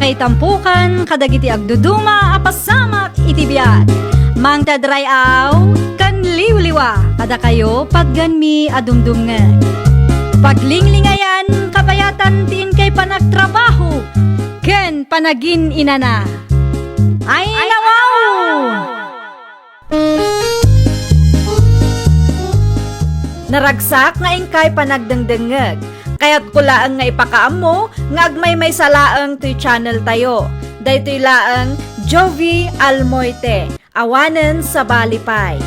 Makaitampukan kadagiti agduduma apasamak iti biag. Mang tadrayaw kan liwliwa kada kayo pagganmi adumdumngan. Paglinglingayan kapayatan tiin kay panagtrabaho ken panagin inana. Ay nawaw! Naragsak nga ingkay panagdengdengeg. Kaya't kulaang nga ipakaam mo, nga agmay may salaang to'y channel tayo. Daytoy laang Jovi Almoite, awanen sa balipay.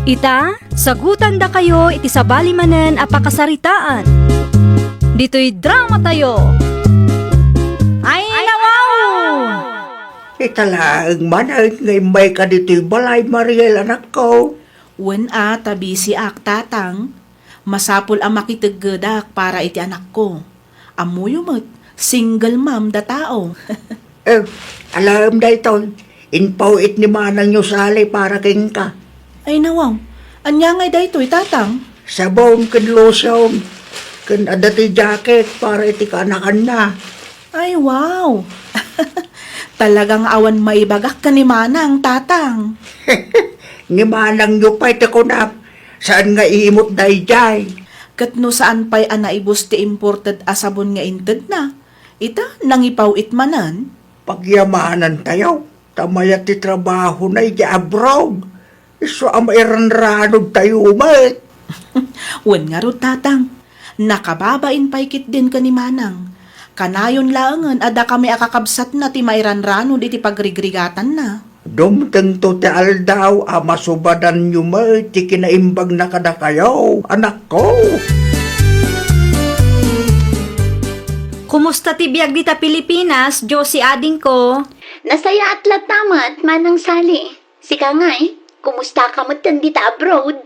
Ita, sagutan da kayo iti sa balimanen apakasaritaan. Dito'y drama tayo. Ay nawaw! Italaang manay ngay may ka dito'y balay, Mariel, anak ko. Wen tabi si ak tatang, masapul ang makitaggadak para iti anak ko. Amuyo mo't, single mom da tao. Alam da ito, inpawit ni manang nyo sali para king ka. Ay nawaw, anya ngay da ito'y tatang. Sabong kan losyong, kan adati jacket para iti kaanakan na. Ay wow! Talagang awan maibagak ka ni manang tatang. Ni manang nyo pa'y ko na, saan nga iimot day jay? Kat no saan pa'y anaibos ti imported asabon nga inted na. Ita, nangipawit manan. Pagyamanan tayo, tamayat ti trabaho na iti abroad. Iso ang mairanranod tayo umat. Wen nga ro tatang, nakababain paikit din ka ni manang. Kanayon laangan ada kami akakabsat na ti mairanranod iti pagrigrigatan na. Dumteng to ti aldaw, masubadan nyo mo, ti kinaimbag na kada kayo, anak ko. Kumusta ti biag dita Pilipinas, Josie ading ko? Nasaya at latamat, manang sali. Sika nga kumusta ka matan dita abroad?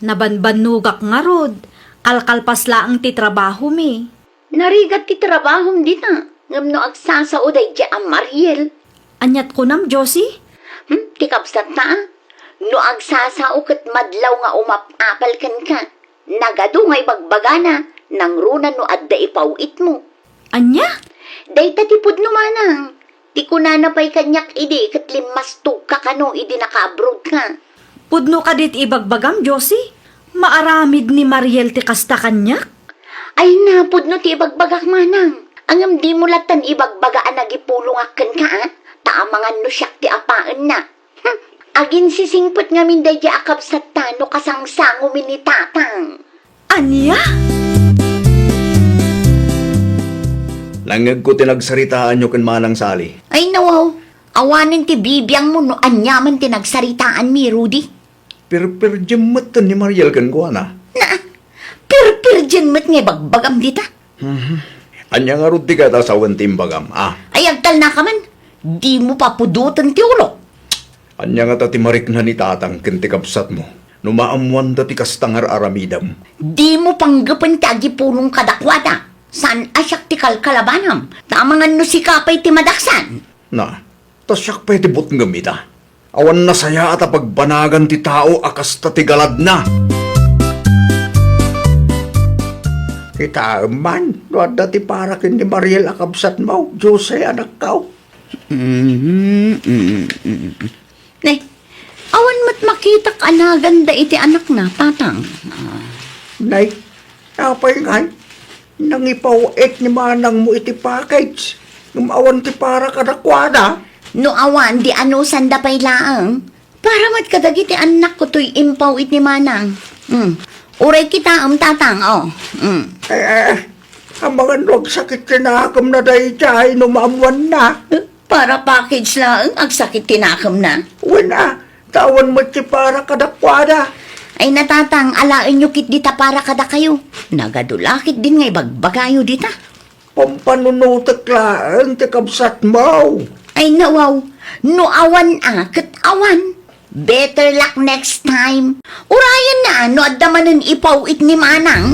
Nabanbanugak nga rod. Kalkalpas laang ti trabaho mi. Narigat ti trabahom dita. Ngam no agsasao day di ang Mariel. Anyat ko nam, Josie? Tikapsat na no agsasao kat madlaw nga umapapal kan ka. Nagado ngay bagbagana, nang runa no adda ipawit mo. Anya? Day tatipod no manang. Di ko na napay kanyak idi kat limas ka kano idi naka-abroad ka. Pudno ka dit ibagbagam, Josie? Maaramid ni Mariel ti kasta kanyak? Ay napod no ti ibagbagak manang. Angam di mo latan ibagbagaan nagipulong akan ka taamangan no siyak ti apaan na. Agin sisingpot nga min day akap sa tano kasangsango min ni tatang. Anya? Langag ko tinagsaritaan nyo kan manang sali. Ay nawaw, awanin ti bibiyang mo no anyaman tinagsaritaan mi, Rudy. Pero jemmetan ni Mariel kan ko na. Pir dyan mat nga bagbagam dita. Anya nga rudi ka ta sa timbagam, Ay agtal na ka man, di mo papudutan ti ulo. Anya nga ti marik na ni tatang kintikapsat mo. Numaamuan ti kastangar aramidam. Di mo panggapan ti agipulong kadakwada. San asyak ti kalkalabanam, tamangan no si kapay ti madaksan. Na, tasyak pa iti but ngamita. Awan na saya at pagbanagan ti tao akas ti galad na. Kita man, wada ti para kin ni Mariel akabsat mo, Jose, anak ko. Nay, awan mat makita ka na ganda iti anak na, tatang. Nay, napay ngay, nangipawit ni manang mo iti package. Ngumawan ti para kadakwada. No awan, di ano sanda pay laang. Para mat kadagiti anak ko to'y impawit ni manang. Uray kita tatang, Ang mga nuwag sakit tinakam na dahi tiyahay numamuan na. Para package lang, ang sakit tinakam na. Wala, tawan mo ti para kadakwada. Ay natatang, alain nyo kit dita para kada kayo. Nagadulakit din ngay bagbagayo dita. Pampanunutak lang ti kabsat mo. Ay nawaw, no awan kat awan. Better luck next time. Urayan na, no adamanan ipawit ni manang.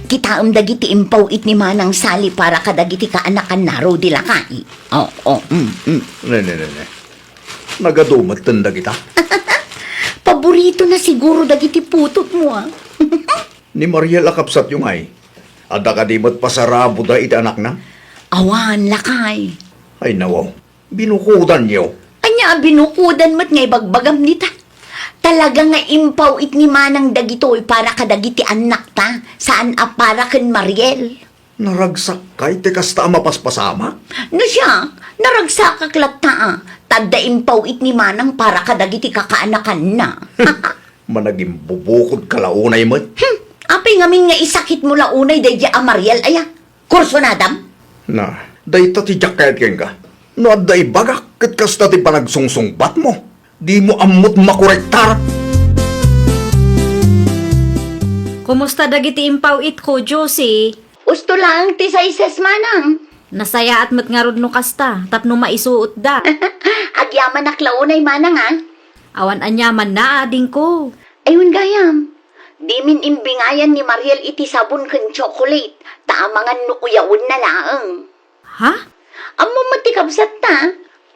Kita dagiti impawit ni manang sali para kadagiti kaanakan na ro dila kai. Ne. Nagadumat tanda kita. Paborito na siguro dagiti putot mo Ni Mariel akapsat yung ay. Ada ka di mo't pasarabo da iti anak na? Awan lakay. Ay nawaw, binukudan niyo. Anya binukudan mo't nga ibagbagam nita. Talaga nga impaw it ni manang dagitoy para kadagiti anak ta. Saan a para ken Mariel? Naragsak kay ti kasta mapaspasama? No siya, naragsa kaklat ta. Tadda impaw it ni manang para kadagiti kakaanakan na. Managing bubukod kalaunay mo't. Apay ngamin nga isakit mo launay dayja a Mariel aya. Kurso na dam? Na, dayta ti jacket ken ka. No adda ibagak ket kasta ti panagsungsungbat mo. Di mo amot makorektar. Kumusta dagiti impaw it ko, Josie? Usto lang ti sa ises manang. Nasaya at matngarod no kasta, tapno maisuot da. Agyaman na klaunay manang ha. Awan anyaman na ading ko. Ayun gayam. Di min imbingayan ni Mariel iti sabon ken chocolate. Taamangan no uyawon na laeng. Ha? Amo matikabsat ta.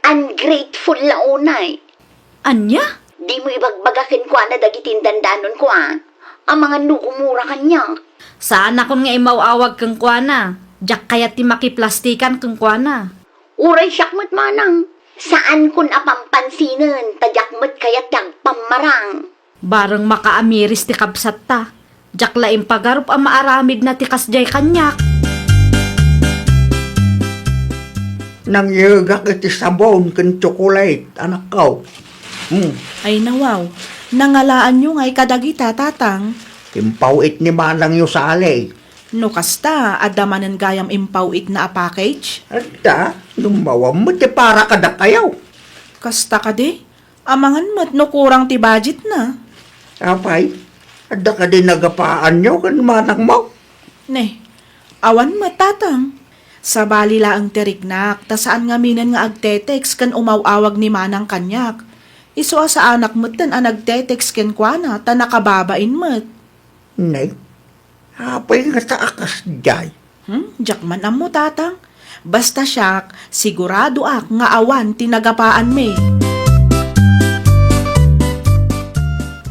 Ungrateful launay. Anya? Di mo ibagbagakin ko na dagitin dandanon ko Ang mga nukumura kanya. Saan akon nga imawawag kang kuana? Jak kaya ti makiplastikan kang kuana. Uray siyakmat manang. Saan kun apampansinan, tadyakmat kaya tiyag pamarang. Barang makaamiris ti kabsat ta. Jak laing pagarup ang maaramid na ti kasjay kanyak. Nang yagak iti sabon ken chocolate, anak ko. Ay nawaw, nangalaan nyo nga'y kadagita tatang. Impawit ni manang yu sa alay. No kasta, adamanan gayam impawit na a package. At lumawam mo ti para kada kayaw. Kasta ka di, amangan mo't no kurang ti budget na. Apay, ada ka din nagapaan nyo kan manang mo. Ne, awan matatang. Sa balila ang teriknak, ta saan nga minan nga agtetex kan umawawag ni manang kanyak. Iso sa anak mo't tan ang nagtetex ken kuana, ta nakababain mo't. Nay, apay nga sa akas jay. Jakman ang mo tatang. Basta siyak, sigurado ak nga awan tinagapaan me.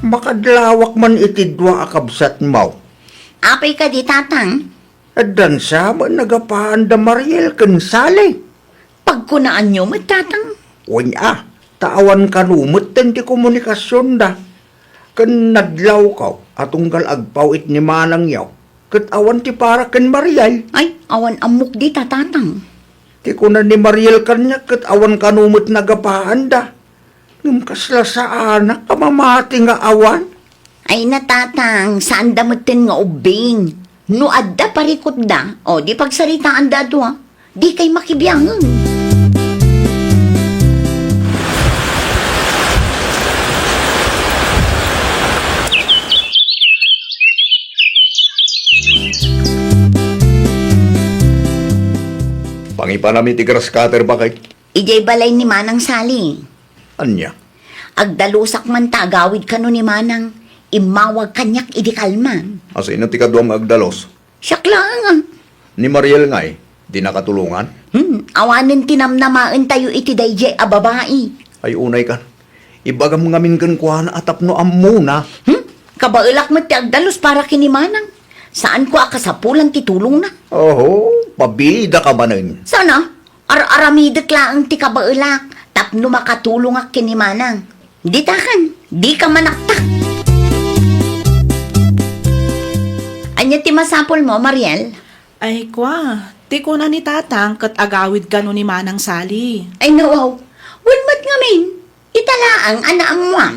Makadlawak man itidwa akabsat mo. Apay ka di tatang. At dan sa man nagapaan da Mariel kan salay. Pagkunaan nyo mo tatang. Wanya, taawan kanumot ten ti komunikasyon da. Kan nadlaw ka, atunggal agpawit ni manang yaw. Kat awan ti para kan Mariel. Ay, awan amok di tatang. Ti kunan ni Mariel kanya kat awan kanumot nagapaan da. Ngam kasla sa anak, kamamati nga awan. Ay natatang, saan damutin nga ubing? No adda parikot da, o di pagsaritaan da doa, di kay makibiyangan. Pangipanami ti grass cutter ba kay? Ijay balay ni Manang Sali. Anya? Agdalusak man tagawid kano ni Manang, imawag kanyak idikalman. Asa ina ti kaduam agdalos? Siyak lang Ni Mariel ngay, di nakatulungan? Awanin tinamnamaan tayo iti dayjay a babae. Ay unay kan. Ibagam ngamin kan kuha na atap no amuna. Kabailak mo ti agdalos para kini Manang. Saan ko akasapulan ti tulong na? Oho, pabida ka ba nun? Sana, aramidet laang ti kabailak, tapno makatulong ak kini Manang. Di takan, di ka manaktak. Anya ti masapol mo, Mariel? Ay kwa, ti ko na ni tatang kat agawid ka no ni Manang Sali. Ay nawaw, wunmat ngamin. Italaang anaamuam.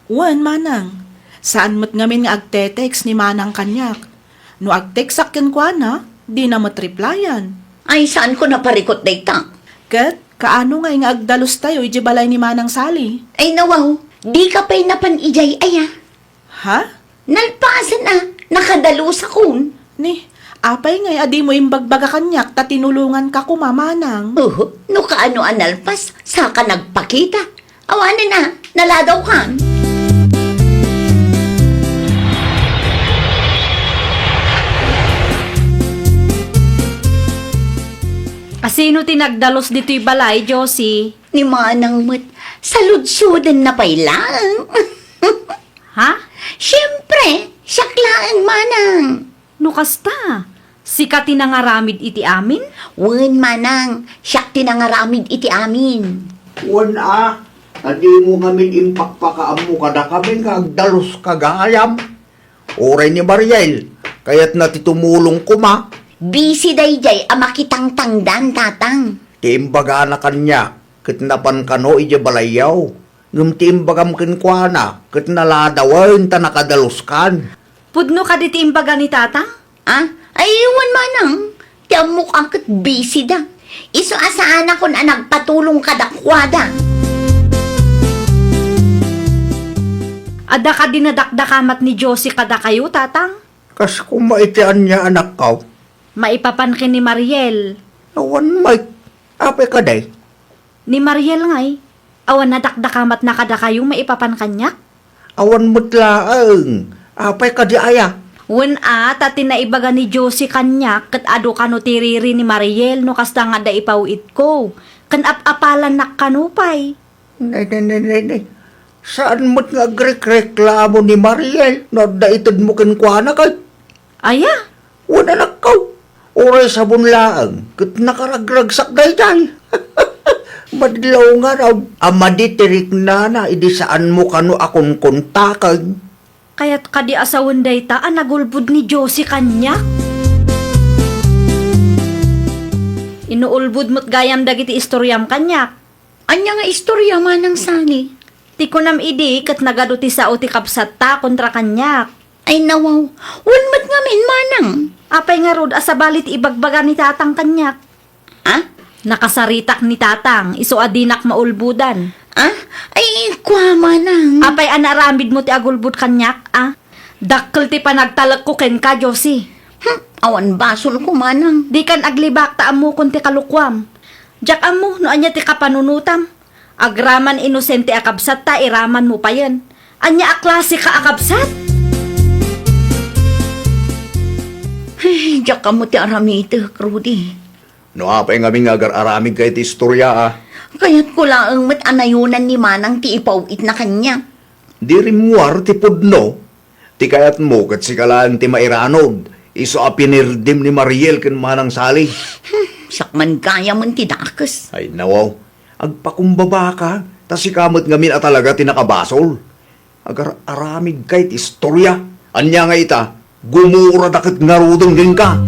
Wan manang, saan mo't ngamin nga agtetex ni Manang kanyak. No agtex akin kwa na, di na matriplayan. Ay saan ko naparikot dayta? Kat, kaano nga agdalos tayo ijibalay ni Manang Sali? Ay nawaw, di ka pa'y napanijay aya. Ha? Nalpasan na, nakadalos akon. Ni, apay ngay adi mo imbagbaga kanyak ta tinulungan ka kumamanang. No kaano analpas, saka nagpakita. Awanan na, naladaw kan. Asino tinagdalos dito'y balay, Josie? Ni Manang Mat, saludsudan na pailang. Ha? Siyempre, siyak lang Manang. No kasta. Sika tinangaramid iti amin? Wen manang, siya tinangaramid iti amin. Wana, adi mo kami impakpakaam mo kada kami kagdalos kagayam. Oray ni Mariel, kaya't natitumulong kuma. Busy dayjay ama kitang tangdan, tatang. Tiimbaga na kanya, kat napan kano ija balayaw. Ngum tiimbagam kinkwana, kat naladawan ta nakadalos kan. Pudno ka diti imbaga ni tatang? Ah, ay iwan manang. Tiamok ang kat busy da. Iso asaan ako na nagpatulong kadakwada. Ada ka dinadakdakamat ni Josie kada kayo, tatang? Kas kung maitian niya anak ka, Maipapankin ni Mariel. nawan may ape ka day. Ni Mariel ngay. Awan na dakdakamat na kada kayo maipapan kanya? Awan mutlaang, ape ka di aya. Wen tati na ibaga ni Josie kanya, kat ado kano tiriri ni Mariel, no kasta nga da ipawit ko. Kan apalan na kanupay. Nay. Saan mo't nagreklamo ni Mariel na daitad mo kinkwana ka? Aya, Wala na ka. Oray sa bunlaang, kat nakaragragsak day. Madlaw nga raw, amaditirik na, idi saan mo kano akong kontakan. kaya't kadi asawan day ta, nagulbud ni Josie kanya. Inuulbud mo't gayam dagiti istoryam kanya. Anya nga istorya manang sani. Ti kunam idi, kat nagaduti sa uti kapsat ta kontra kanya. Ay nawaw, wanmat nga min manang. Apay nga rod, asabalit ibagbaga ni tatang kanya. Ah? Nakasaritak ni tatang, iso adinak maulbudan. Ah? Ay, kwa manang. Apay anaramid mo ti agulbud kanyak, Dakkel ti panagtalag ko ken ka, Josie. Awan basol ko manang. Di kan aglibak ta amo kun ti kalukwam. Jak amo, no anya ti kapanunutam. Agraman inosente akabsat ta, iraman mo pa yan. Anya aklase ka akabsat? Ay, diyak ka mo ti aramite, Rudy. No apay nga aming agar-aramig kay ti istorya Kaya't ko lang mat anayunan ni manang ti ipawit na kanya. Di rimuar ti pudno. Ti kayat mo kat si kalaan ti mairanod. Iso apinirdim ni Mariel ken manang sali. Sakman kaya mo ti dakas. Ay nawaw, agpakumbaba ka. Tas si kamot ngamin at talaga tinakabasol. Agar-aramig kay ti istorya. Anya nga ita, gumura dakit ngarudong din ka.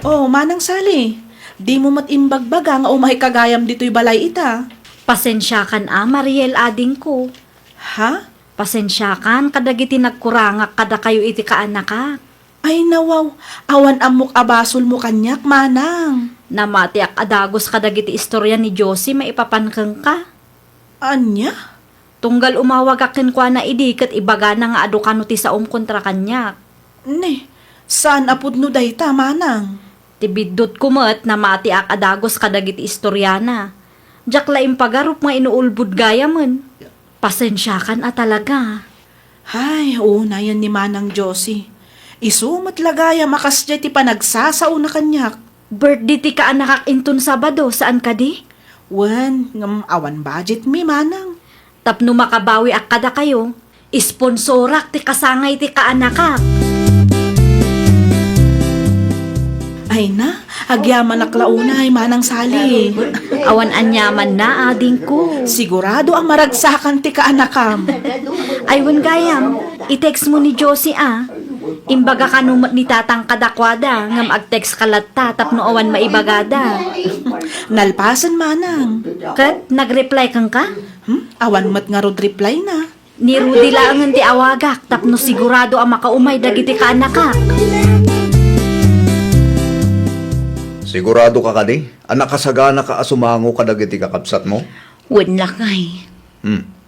Oh, manang sali. Di mo matimbagbaga nga umay kagayam dito'y balay ita. Pasensyakan Mariel ading ko. Ha? Pasensyakan, kadagiti nagkurangak kada kayo iti kaanaka. Ay nawaw, awan amok abasol mo kanyak, manang. Namatiak adagos kadagiti istorya ni Josie, maipapankeng ka. Anya? Tunggal umawag akin kwa na idi, kat ibaga na nga ado kano ti saom kontra kanyak. Ne, saan apod no dayta, manang? Tibidot kumet na matiak adagos kadagiti istoryana. Jak laim pagarup nga inuulbud gayaman. Pasensyakan talaga. Hay, una yan ni manang Josie. Isumat lagaya makas ti panagsasao na kanyak. Birthday ti ka anakak inton Sabado, saan ka di? Wen, ngam awan budget mi, manang. Tapno makabawi ak kada kayo, isponsorak ti kasangay ti kaanakak. Ay na, agyaman aklauna ay manang sali. Awan anyaman na ading ko. Sigurado ang maragsakan ti kaanakam. Aywan gayam, i-text mo ni Josie Imbaga ka numot ni tatang kadakwada, ngam ag-text kalatta, tapno awan maibagada. Nalpasan, manang. Kat, nag-reply kang ka? Awan mat nga rod reply na. Ni Rudy lang ti awagak, tapno sigurado ang makaumay dagiti kaanakak. Sigurado ka kadi? Anak kasagana ka asumango kadagiti kakapsat mo? Wen lakay.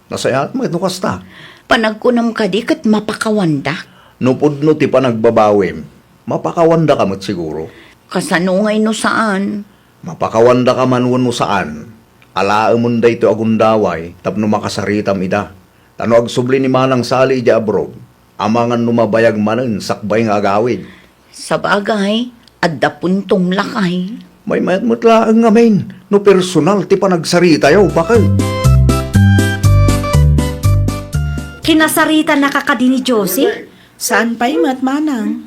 Nasayat mo ito kasta. Panagkunam ka di kat mapakawanda. Nupudno ti panagbabawim. Mapakawanda ka mo't siguro. Kasanungay no saan. Mapakawanda ka man no saan. Alaamon da ito agundaway, tapno makasaritam ida. Tano agsubli ni manang sali ija abroad. Amangan numabayag manen sakbay nga agawid. Sa bagay, adda puntong lakay. May mayat mutlaang ngamin. No personal ti panagsarita yaw, bakal. Kinasarita nakakadi ni Josie? Saan pa'y mat manang?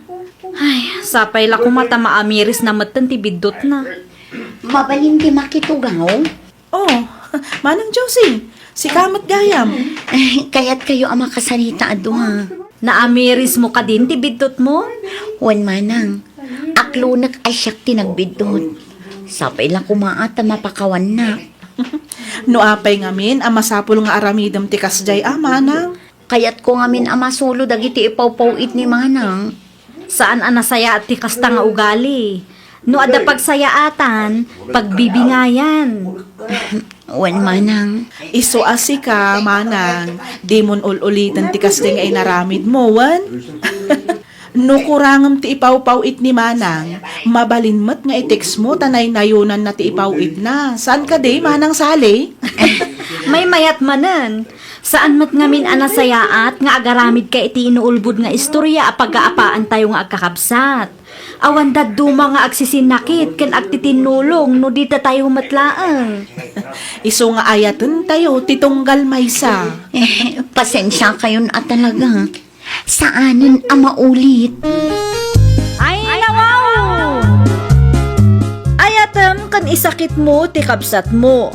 Ay, sapay la ko mata maamiris na matan ti bidot na. Mabalin di makitugaw. Oh, manang Josie, si kamat gayam. Kaya't kayo ang makasalita ado ha. Naamiris mo ka din ti bidot mo? Wan manang, aklunak ay siyak tinagbidot. Sapay lang kumaata mapakawan na. No apay ngamin, ang masapul nga aramidam ti kasjay manang. Kaya't ko ngamin ang masulo dagiti ipaw-pawit ni manang. Saan anasaya at ti kasta nga ugali? No ada pagsayaatan, pagbibingayan. Wan manang, Iso asika, manang, di mon ululitan ti kasjay nga inaramid mo, wan? No kurangam ti ipaw-pawit ni manang, mabalinmat nga i-text mo, tanay nayunan na ti ipawit na. Saan ka di, manang sali? May mayat manan. Saan mat ngamin anasayaat nga agaramid ka iti inuulbud nga istorya a pagkaapaan tayo nga agkakabsat. Awan duma nga agsisinakit ken agtitinulong no dita tayo matlaang. Iso nga ayatan tayo, titunggal maysa. pasensya kayo na talaga. Saanin ang maulit? Ay, nawaw! Ayatem kan isakit mo ti kabsat mo.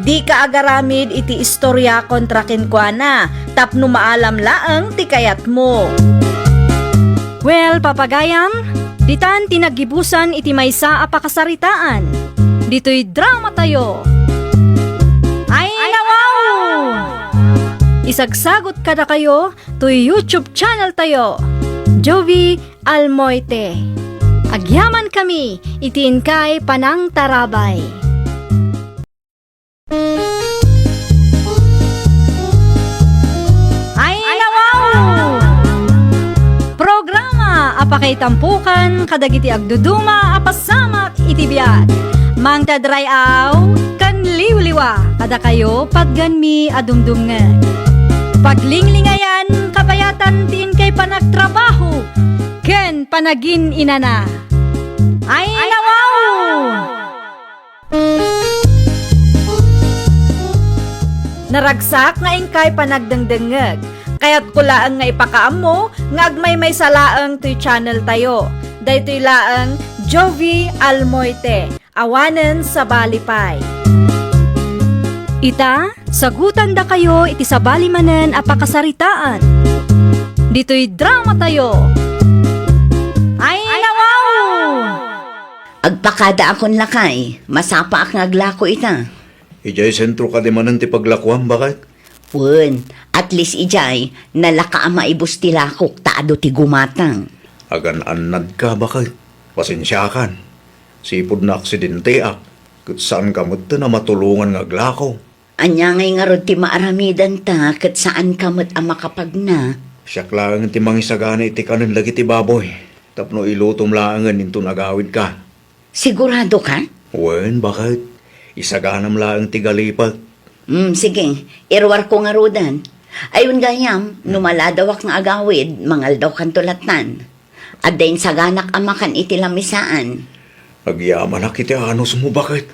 Di ka agaramid iti istorya kontra kinkwana, tapno maalam laang ti kayat mo. Well, papagayam, ditan tinagibusan iti maysa a pakasaritaan. Dito'y drama tayo. Ay, nawaw! Isagsagot kada kayo to YouTube channel tayo. Jovi Almoite. Agyaman kami, itiin kay Panang Tarabay. Ay, nawaw! Programa apakay tampukan kadagiti agduduma apasamak itibiyat. Mang tadray aw kan liwliwa kada kayo pagganmi adumdumngan. Paglinglingayan kapayatan tiin kay panagtrabaho ken panagin inana. Ay, nawaw! Naragsak nga ingkay panagdengdengeg. Kaya't kulaan nga ipakaam mo, nga agmay may salaang to'y channel tayo. Daytoy laang Jovi Almoite, awanen sa balipay. Ita, sagutan da kayo iti sa balimanen apakasaritaan. Dito'y drama tayo. Ay, nawaw! Agpakada akon lakay, masapa ak ngaglako ita. Ijay sentro ka di manan ti paglakwam, bakit? Wen, at least ijay, nalaka ang maibus ti lakok, taado ti gumatang. Agan-anad ka, bakit? Pasensya kan. Sipod na aksidente ak. Kat saan ka mo na matulungan nga glako? Anya ngay nga rod ti maaramidan ta, kat saan kamot ang makapagna. Siyak lang ti mangisagana iti kanan lagi ti baboy. Tapno ilutom laangan into nagawid ka. Sigurado ka? Wen, bakit? Isaganam laang ti galipat. Sige, irwar ko nga rodan. Ayun gayam, numaladawak nga agawid, mangal daw kan tulatan. At dahin saganak amakan iti lamisaan. Agyaman na kiti anos mo, bakit?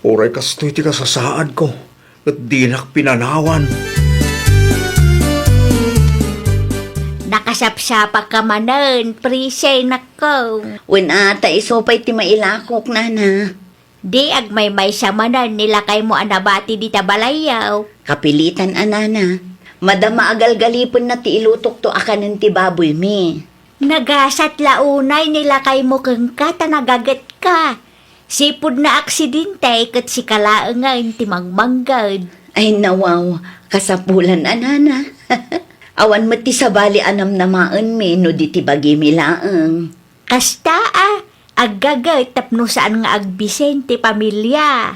Oray kastoy ti kasasaad ko. At dinak pinanawan. Nakasapsapa ka manan, presay nako. Wen ata isopay ti mailakok na na. Di agmay may samanan nila kay mo anabati di tabalayaw. Kapilitan anana. Madama agal-galipon na ti ilutok to akanan ti baboy mi. Nagasat launay nila kay mo keng kata nagagat ka. Sipod na aksidente kat si kalaangan ti mangmanggad. Ay nawaw, kasapulan anana. Awan mo ti sabali anam namaan mi no di ti bagi mi laang. Kasta agagay tapno saan nga agbisen ti pamilya.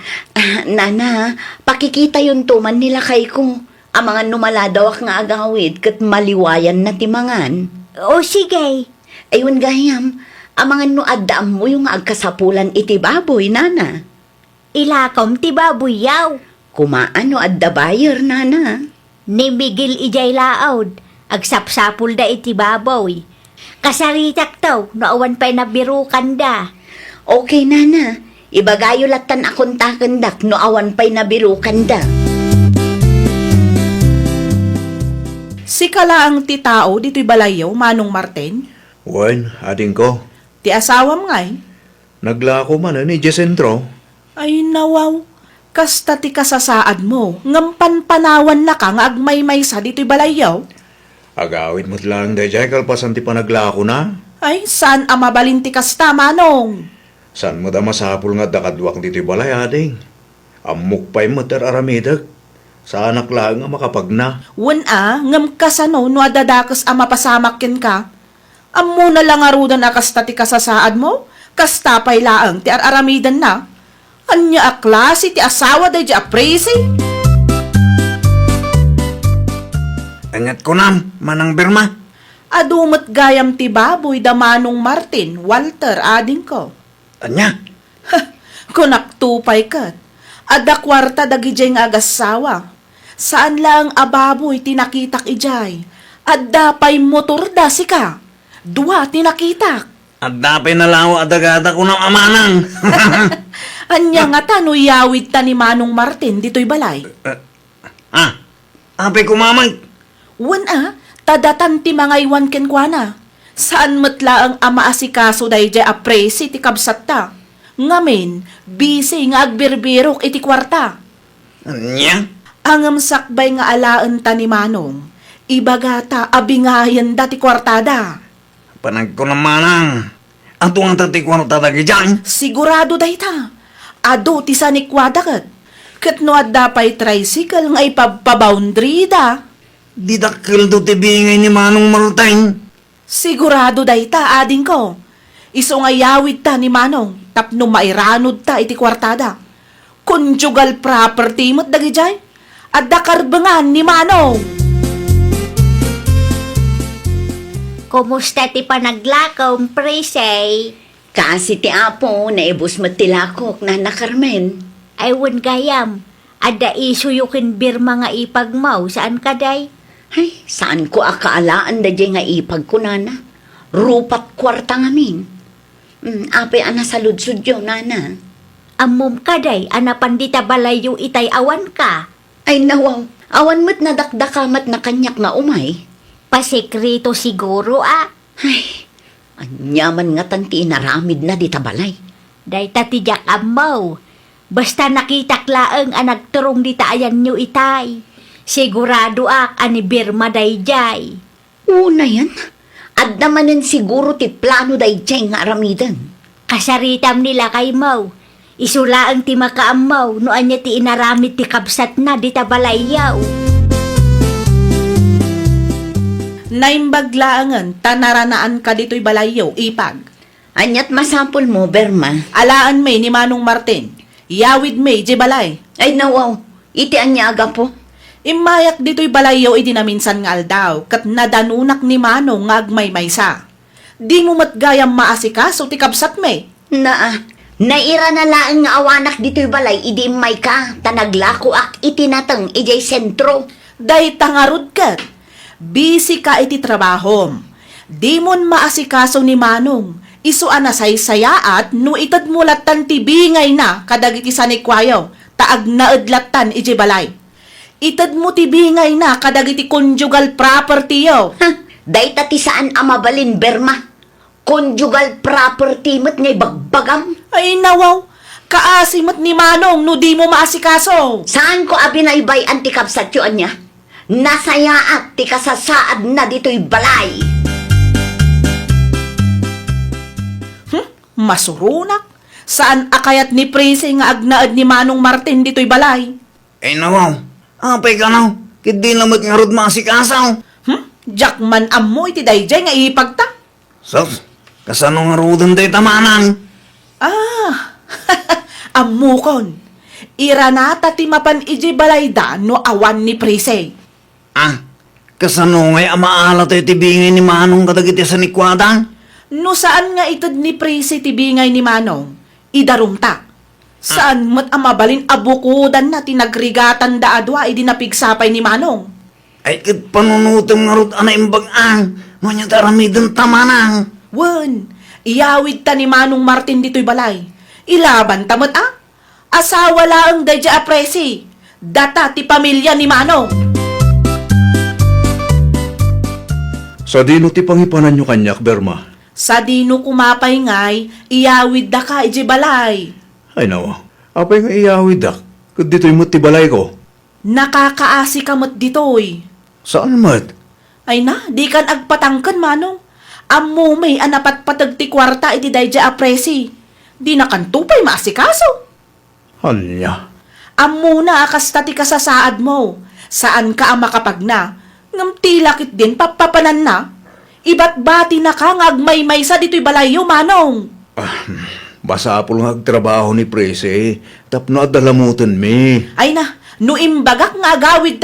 Nana, pakikita yun tuman nila kay ko. Ang mga numaladawak nga agawid kat maliwayan na timangan. O sige. Ayun gayam, ang mga nuaddaam mo yung agkasapulan iti baboy, nana. Ilakom ti baboy yaw. Kumaano adda bayer, nana. Ni Miguel ijay laod, agsapsapul da iti baboy. Kasaritak taw, naawan pa'y nabirukan da. Okay, nana. Ibagayo latan akong takandak, naawan pa'y nabirukan da. Si kalaang ti tao dito'y balayaw, Manong Martin. Wen, ading ko. Ti asawam ngay. Naglako man ni Jesentro. Ay nawaw, kasta ti kasasaad mo, ngampan panawan na ka nga agmay-may sa dito'y balayaw. Agawid mo't lang dayjay kalpasan ti panaglako na. Ay, saan amabalin ti kasta, Manong? San mo da masapul nga dakadwak dito'y balay ading. Amok pa'y mater aramidag. Sa anak lang nga makapagna. Wan ngam kasano no adadakas a mapasamakin ka. Ammo na lang arudan a kasta ti kasasaad mo, kasta pa'y laang ti aramidan na. Anya a klase ti asawa day di a presi? Angat ko na, Manang Birma. Adumat gayam ti baboy da Manong Martin, Walter, ading ko. Anya? Kunaktupay kat. Ada kwarta dagijay nga agasawa. Saan lang ababoy tinakitak ijay. Adda pa'y motor da sika. Dua tinakitak. At dapay na lang adagada ko ng amanang. Anya nga tano yawid ta ni Manong Martin dito'y balay. Apay kumamay. Wan tadatan ti mga iwan kenkwana. Saan matla ang amaasikaso day jay apresi ti kabsat ta. Ngamin, busy nga agbirbirok iti kwarta. Anya? Angam sakbay nga alaan ta ni Manong. Ibagata abingayan dati kwartada. Panag ko na Manang. Ato ang tatikwan tatagi dyan. Sigurado day ta. Ado ti sanikwada kat. Kat no adda pa'y tricycle nga ipagpa-boundary da. Didakil do tibingay ni Manong Martin. Sigurado day ta, ading ko. Iso nga yawid ta ni Manong. Tapno mairanod ta iti kwartada. Conjugal property mo't dagi jay. Adda karbangan ni Manong. Kumusta ti panaglakaw, presay? Kasi ti apo, naibos mo tilakok na Carmen. Ay, wan gayam. Ada isuyukin birma nga ipagmaw. Saan ka, day? Ay, saan ko akaalaan da nga ipag ko, nana? Rupat kwarta ngamin. Apay ana sa ludsud yun, nana. Amom ka, day. Anapan di tabalayo itay awan ka. Ay, nawaw. Awan mo't nadakdakamat na kanyak na umay. Pasekrito siguro, Ay, anyaman nga tanti inaramid na di tabalay. Day tatijak amaw. Basta nakitaklaang ang nagturong di taayan nyo itay. Sigurado ani Birma dayjay. Una yan. At namanin siguro ti plano dayjay nga aramidan. Kasaritam nila kay Mau. Isulaang ti makaamaw no anya ti inaramid ti kabsat na di tabalayaw. Naimbaglaangan, tanaranaan ka dito'y balayaw, ipag. Anyat masapol mo, Berma. Alaan may ni Manong Martin. Yawid may, di balay. Ay nawaw, iti anya aga po. Imayak dito'y balayaw, idi na minsan nga aldaw, kat nadanunak ni Manong nga agmay-maysa. Di mo matgayang maasikaso ti kabsat may. Naira na laang nga awanak dito'y balay, idi may ka, tanaglako ak itinatang ijay sentro. Day tangarod kat. Busy ka iti trabahom. Di mon maasikaso ni Manong. Isu anasay-sayaat no itad mulatan ti bingay na kadagiti sanikwayo. Taag naadlatan iti balay. Itad mo ti bingay na kadagiti conjugal property yo. Day tati saan amabalin, Berma? Conjugal property mo't ngay bagbagam. Ay nawaw, kaasimot ni Manong no di mo maasikaso. Saan ko abinaybay antikabsat yun niya? Nasayaat ti kasasaad na dito'y balay. Masurunak. Saan akayat ni Prese nga agnaad ni Manong Martin dito'y balay? Ay nawaw. Apay ka naw. Kidi lamot nga rod masikasaw. Jackman ammo iti dayjay nga ipagta. Sos, kasano nga rodan day tamanang? Amukon. Iranata ti mapan iji balay da no awan ni Prese. Kasano ngay amaala tayo tibingay ni Manong kadagiti sa nikwada? No saan nga itad ni Prese ti bingay ni Manong? Idarumta. Saan mo't amabalin abukudan na tinagrigatan da adwa idi napigsapay ni Manong? Ay kit panunutom nga rod ana imbag-ang. Manya taramidang tamanang. Wen, iyawid ta ni Manong Martin dito'y balay. Ilaban tamot asawa laang dayja apresi. Data ti pamilya ni Manong. Sa dino ti pangipanan nyo kanyak, Berma. Sa dino kumapay ngay, iyawid da ka iji balay. Ay nawa, apay nga iyawid dak. Kud dito'y mo ti balay ko. Nakakaasi ka mo't ditoy. Saan mat? Ay na, di kan agpatangkan manong. Ammo may anapat patag ti kwarta iti dayja apresi. Di na kan tupay maasikaso. Anya? Ammo na akasta ti kasasaad mo. Saan ka ang makapagna? Ngam tilakit din papapanan na. Iba't bati na ka ngagmay-may sa dito'y balayo manong. Basa po lang agtrabaho ni Prese. Tapno at dalamutan mi. Ay na, no imbagak nga agawid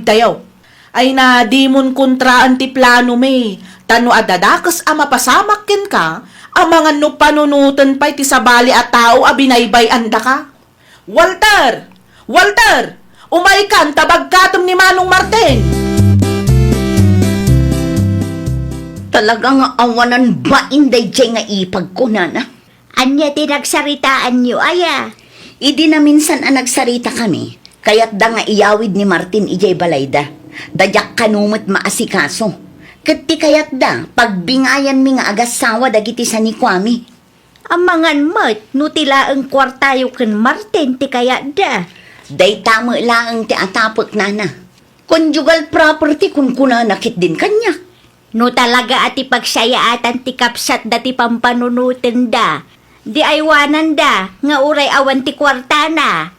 tayaw. Ay na, di mon kontraan ti plano me. Tano adadakas ama pasamakin ka, amangan no panunutan pa'y ti sabali at tao abinaybay anda ka. Walter! Walter! Umay kan tabagkatom ni Manong Martin! Talagang awanan ba inday dyan nga ipag ko, nana? Anya tinagsaritaan niyo, aya. Idi na minsan ang nagsarita kami, kaya't da nga iyawid ni Martin ijay balayda. Dadyak kanumot maasikaso. Kati kayat da, pagbingayan mi nga agasawa dagiti sa ni Kwame. Amangan mo't, nutila ang kwartayo kan Martin, ti kaya da. Day tamo lang ti atapot nana. Conjugal property kung kunanakit din kanya. No talaga ati pagsayaatan ti kapsat dati pampanunutin da. Di aywanan da, nga uray awan ti kwartana.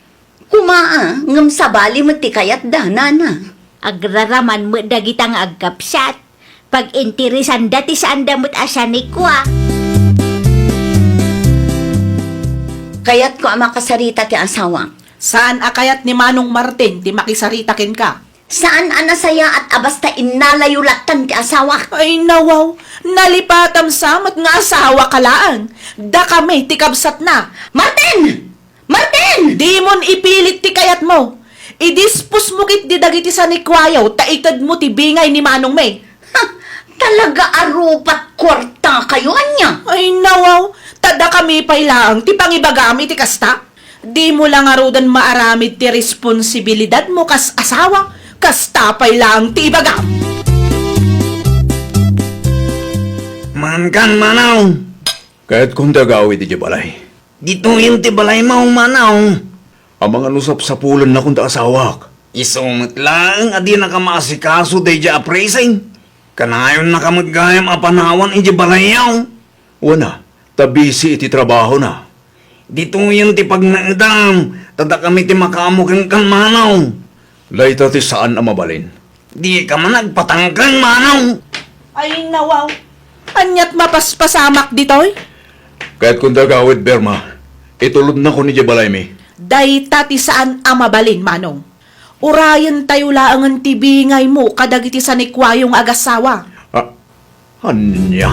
Kumaa, ngam sabali mo ti kayat da, nana. Agraraman mo dagitang agkapsat. Pag intirisan dati sa andamot asani kwa. Kaya't ko ang makasarita ti asawa. Saan akayat ni Manong Martin ti makisaritakin ka? Saan anasaya at abasta inalayulatan ti asawa? Ay nawaw, nalipatam samat nga asawa kalaan. Da kami ti kabsat na. Martin! Martin! Di mon ipilit ti kayat mo. Idispus mo kit di dagiti sa nikwayaw, taitad mo ti bingay ni Manong May. Ha, talaga arupat kwarta kayo anya. Ay nawaw, tada kami pailaang ti pangibagami ti kasta. Di mo lang arudan maaramid ti responsibilidad mo kas asawa, kasta pailaang ti ibagam. Mankan manaw. Kahit kung dagawid iti balay. Dito yung tibalay mo manaw. Ang mga nusap sa pulan na kung asawak. Isumit lang adi na ka maasikaso day ja appraising. Kanayon na ka magayam apanawan iti balayaw. Wana, tabisi iti trabaho na. Dito yung ti pagnaedam. Tada kami ti makamuking kan manaw. Layta ti saan ang mabalin. Di ka man nagpatangkang manaw. Ay nawaw, anyat mapaspasamak ditoy? Kahit kung dagawid, Berma, itulod na ko ni Jebalay mi. Dayta ti saan amabalin, Manong. Urayan tayo laangan ti bingay mo kadagiti sa nikwayong agasawa. Anya?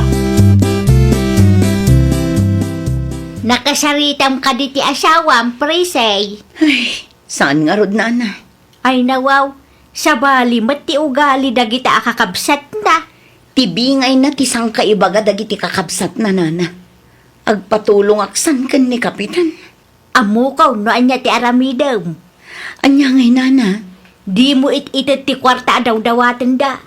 Nakasaritam ka di ti asawam, presay. Saan nga rod, nana? Ay nawaw, sabali mat ti ugali dagita akakabsat na. Tibingay na tisang kaibaga dagiti kakabsat na, nana. Agpatulong aksan kan ni Kapitan. Amukaw no anya ti aramidem. Anya ngay, nana. Di mo it-itit ti kwarta daw dawatan da.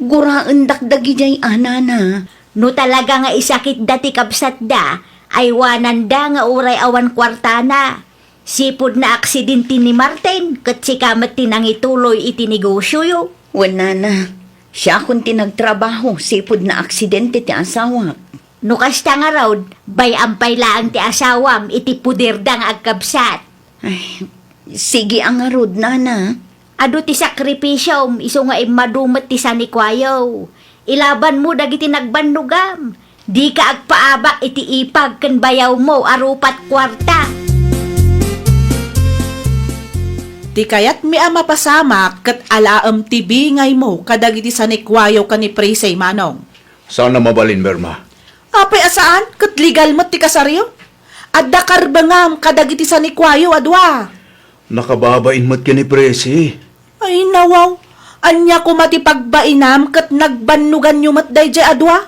Guraan dakdagi jay anana. No talaga nga isakit dati kabsat da, ay wanan da nga uray awan kwartana. Sipod na aksidente ni Martin, kat si kamat tinang ituloy iti negosyo yo. Wala na. Siya kung tinagtrabaho, sipod na aksidente ti asawa. No kasta nga raw, bay ampay laang ti asawam, iti puder da nga agkabsat. Ay, sige ang arod, nana. Ado ti sakripisyom, iso nga madumat ti sanikwayaw. Ilaban mo dagiti nagbanlugam. Di ka agpaabak iti ipag kan bayaw mo arupat kwarta. Di kayat mi ama pasamak kat alaam ti bingay mo kadagiti sa nikwayaw ka ni Presay, Manong. Saan na mabalin, Berma? Apay asaan? Kat legal mat ti kasaryo? Adda karbangam kadagiti sa nikwayaw adwa. Nakababain mat ka ni Presi. Ay nawaw, anya ko matipagbainam kat nagbannugan nyo mat dayjay adwa?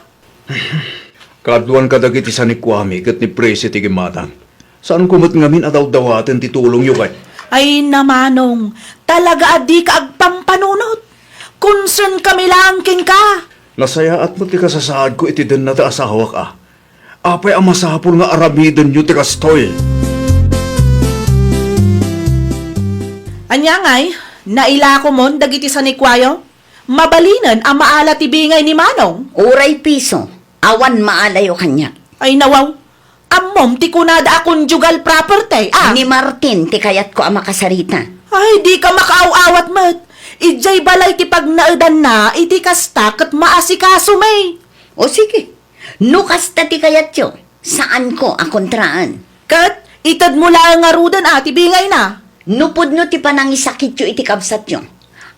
Kaduan kadagiti sa ni Kwame kat ni Presi ti gimatang. Saan kumat ngamin ataw dawaten ti tulong yu kay? Ay namanong, talaga adi ka agpampanunot. Concern kami lang king ka. Nasaya at mo ti kasasaad ko iti din na ti asawa ka. Apay ang masapul nga aramidon nyo ti kastoy. Anyangay, naila ko mon dagiti sa nikwayo. Mabalinan ang maala ti bingay ni Manong. Uray piso, awan maalayo kanya. Ay nawaw, ammom ti kunada a conjugal property. Ni Martin, ti kayat ko ang makasarita. Ay, di ka makaaw-awat, mat. Ijay balay ti pagnaudan na, iti kasta kat maasikaso may. O sige, nukas ta ti kayat yo. Saan ko ang kontraan? Kat, itad mo lang nga rudan ati bingay na. Nupod no ti panangisakit yo iti kabsat yo.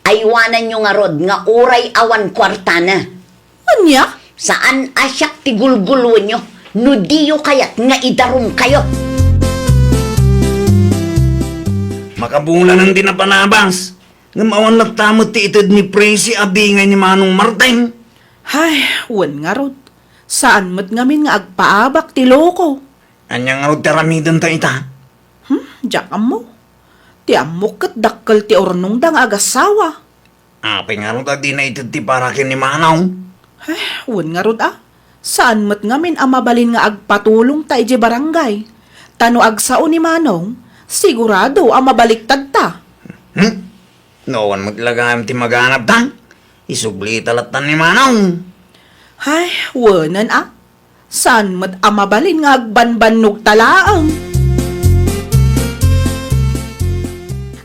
Aywanan nyo nga rod nga uray awan kwarta na. Anya? Saan asyak ti gulgulun nyo? No diyo kayat nga idarum kayo. Makabula ng dinapanabas. Nga mawan nagtamot ti itad ni Presi abingay ni Manong Martin. Ay, wan nga rod. Saan mat ngamin nga agpaabak ti loko? Anya nga ro taramidan ta ita. Diyak mo. Ti amok kat dakkel ti ornong dang agasawa. Apay nga ro ta di na itad ti parakin ni Manong. Ay, wan nga rod Saan mat ngamin ang mabalin nga agpatulong ta ije barangay? Tano agsao ni Manong, sigurado ang mabaliktad ta. Noon maglagam ti maganap ta. Isubli talatan ni Manong. Ay, wanan Saan mat ang mabalin nga agbanbanog talaang?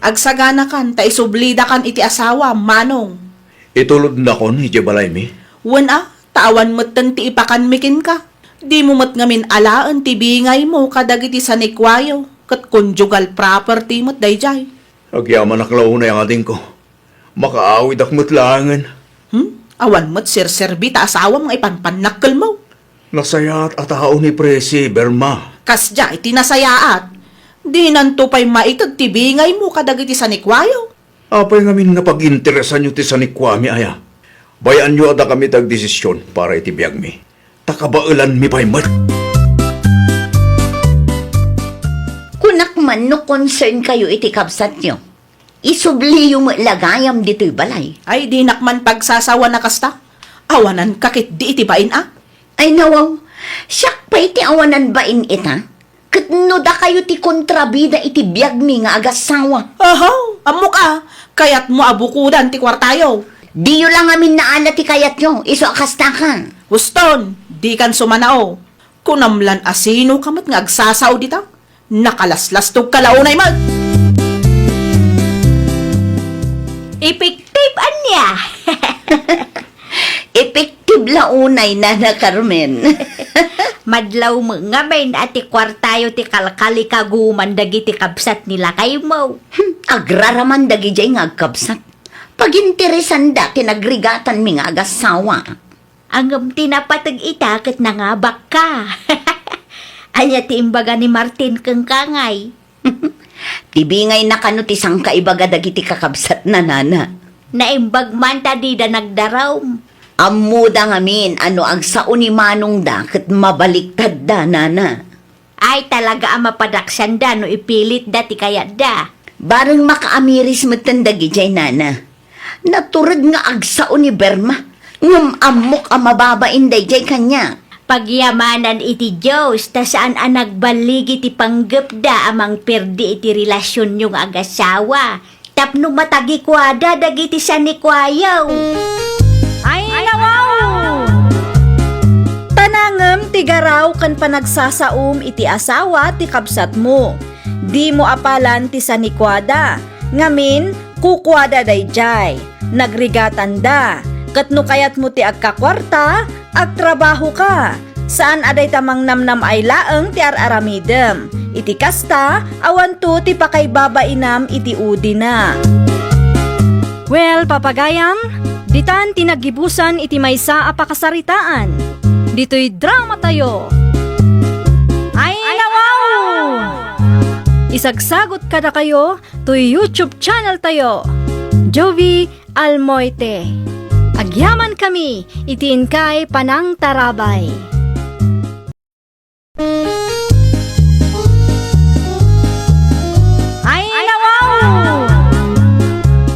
Agsagana kan, ta isublida kan iti asawa, Manong. Itulod na ko ni Jebalay mi. Wan tawan mat ti ipakan mikin ka. Di mo mat ngamin alaan ti bingay mo kadagiti sa nikwayo, kat conjugal property mat dayjay. Agyaman naklaunay ang ating ko. Makaawid ak matlangan. Awan mat sirserbi ta asawam nga ipanpanakkel mo. Nasayat at tao ni Presi, Berma. Kasja iti nasayaat. Di nanto pa'y maitag ti bingay mo kadagiti sa nikwayo. Apay ngamin napag-interesan nyo ti sanikwami aya. Bayan nyo ada kami tag-desisyon para itibiyag mi. Takabailan mi pa'y mat. Kunak man no concern kayo iti kabsat nyo. Isubli yung lagayam dito'y balay. Ay di nakman pagsasawa na kasta. Awanan kakit di iti bain Ay nawaw, siyak pa iti awanan bain ita? Katno da kayo ti kontrabida iti biyag mi nga agasawa. Ahaw, amok kayat mo abukudan ti kwartayo. Diyo lang amin naala ti kayat nyo, iso akasta ka. Huston, di kan sumanao. Kunamlan asino kamat nga agsasaw dita. Nakalaslas tog kalaunay mag. Epektive anya. Epektive launay na Carmen. Madlaw mo nga may ati kwartayo ti kalkali kaguman dagiti kabsat nila kayo mo. Agraraman dagi jay nga agkabsat. Paginteresan da kinagrigatan mi nga agasawa. Ang tinapatag ita kat nangabak ka. Anya ti imbaga ni Martin kang kangay. Tibingay na kano ti sangka ibaga dagiti kakabsat na nana. Naimbag man ta di da nagdaraw. Amuda ngamin ano agsao ni Manong da kat mabaliktad da nana. Ay talaga ang mapadaksan da no ipilit da ti kaya da. Barang makaamiris matandagi jay nana. Naturad nga agsao ni Berma. Ngam amok ang mababain day jay kanya. Pagyamanan iti Diyos, ta saan ang nagbaligi ti panggap da amang perdi iti relasyon yung agasawa. Tapno matagi kwada dagiti sa ni kwayaw. Ay, nawaw! Tanangem ti garaw kan panagsasaum iti asawa ti kabsat mo. Di mo apalan ti sanikwada. Ngamin, kukwada dayjay. Nagrigatan da. Katno kayat mo ti agkakwarta, agtrabaho ka. Saan aday tamang namnam ay laeng ti araramidem. Iti kasta, awan to ti pakaybabainam iti udi na. Well, papagayam, ditan tinagibusan iti maysa a pakasaritaan. Dito'y drama tayo. Ay, nawaw! Isagsagot kada kayo to YouTube channel tayo. Jovi Almoite. Agyaman kami, itiin kay Panang Tarabay. Ay, nawaw!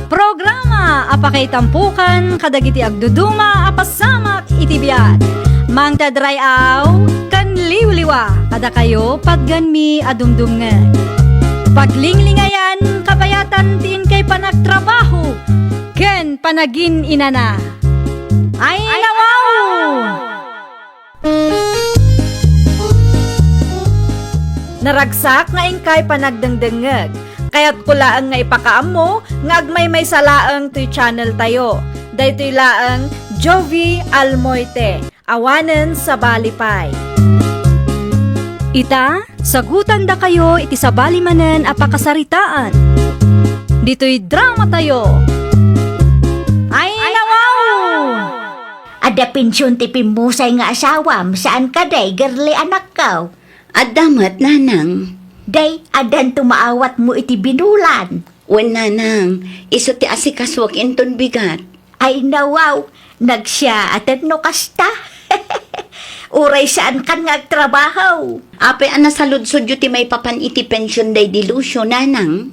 Programa, Sakay tampukan, kadagiti agduduma, apasamak itibiyat. Mang tadrayaw, kan liwliwa, kada kayo pagganmi adumdumngan. Paglinglingayan, kabayatan tiin kay panagtrabaho, ken panagin inana. Ay nawaw! Naragsak nga ingkay panagdengdengeg, kaya't kulaan nga ipakaamo, nga agmay may salaang to'y channel tayo. Daytoy laang Jovi Almoite, awanen sa balipay. Ita, sagutan da kayo iti sabali manen apakasaritaan. Dito'y drama tayo. Ay nawaw! Ada pensyon ti pimusay nga asawam, saan ka day, girly anak ka? Adamat, nanang. Day, adan tumaawat mo iti binulan. Wen, nanang, iso ti asikaswag inton bigat. Ay nawaw, nagsya atat no kasta. Uray saan kan nga agtrabaho? Ape ana sa ludsod yu ti may papan iti pension day dilusyo, nanang.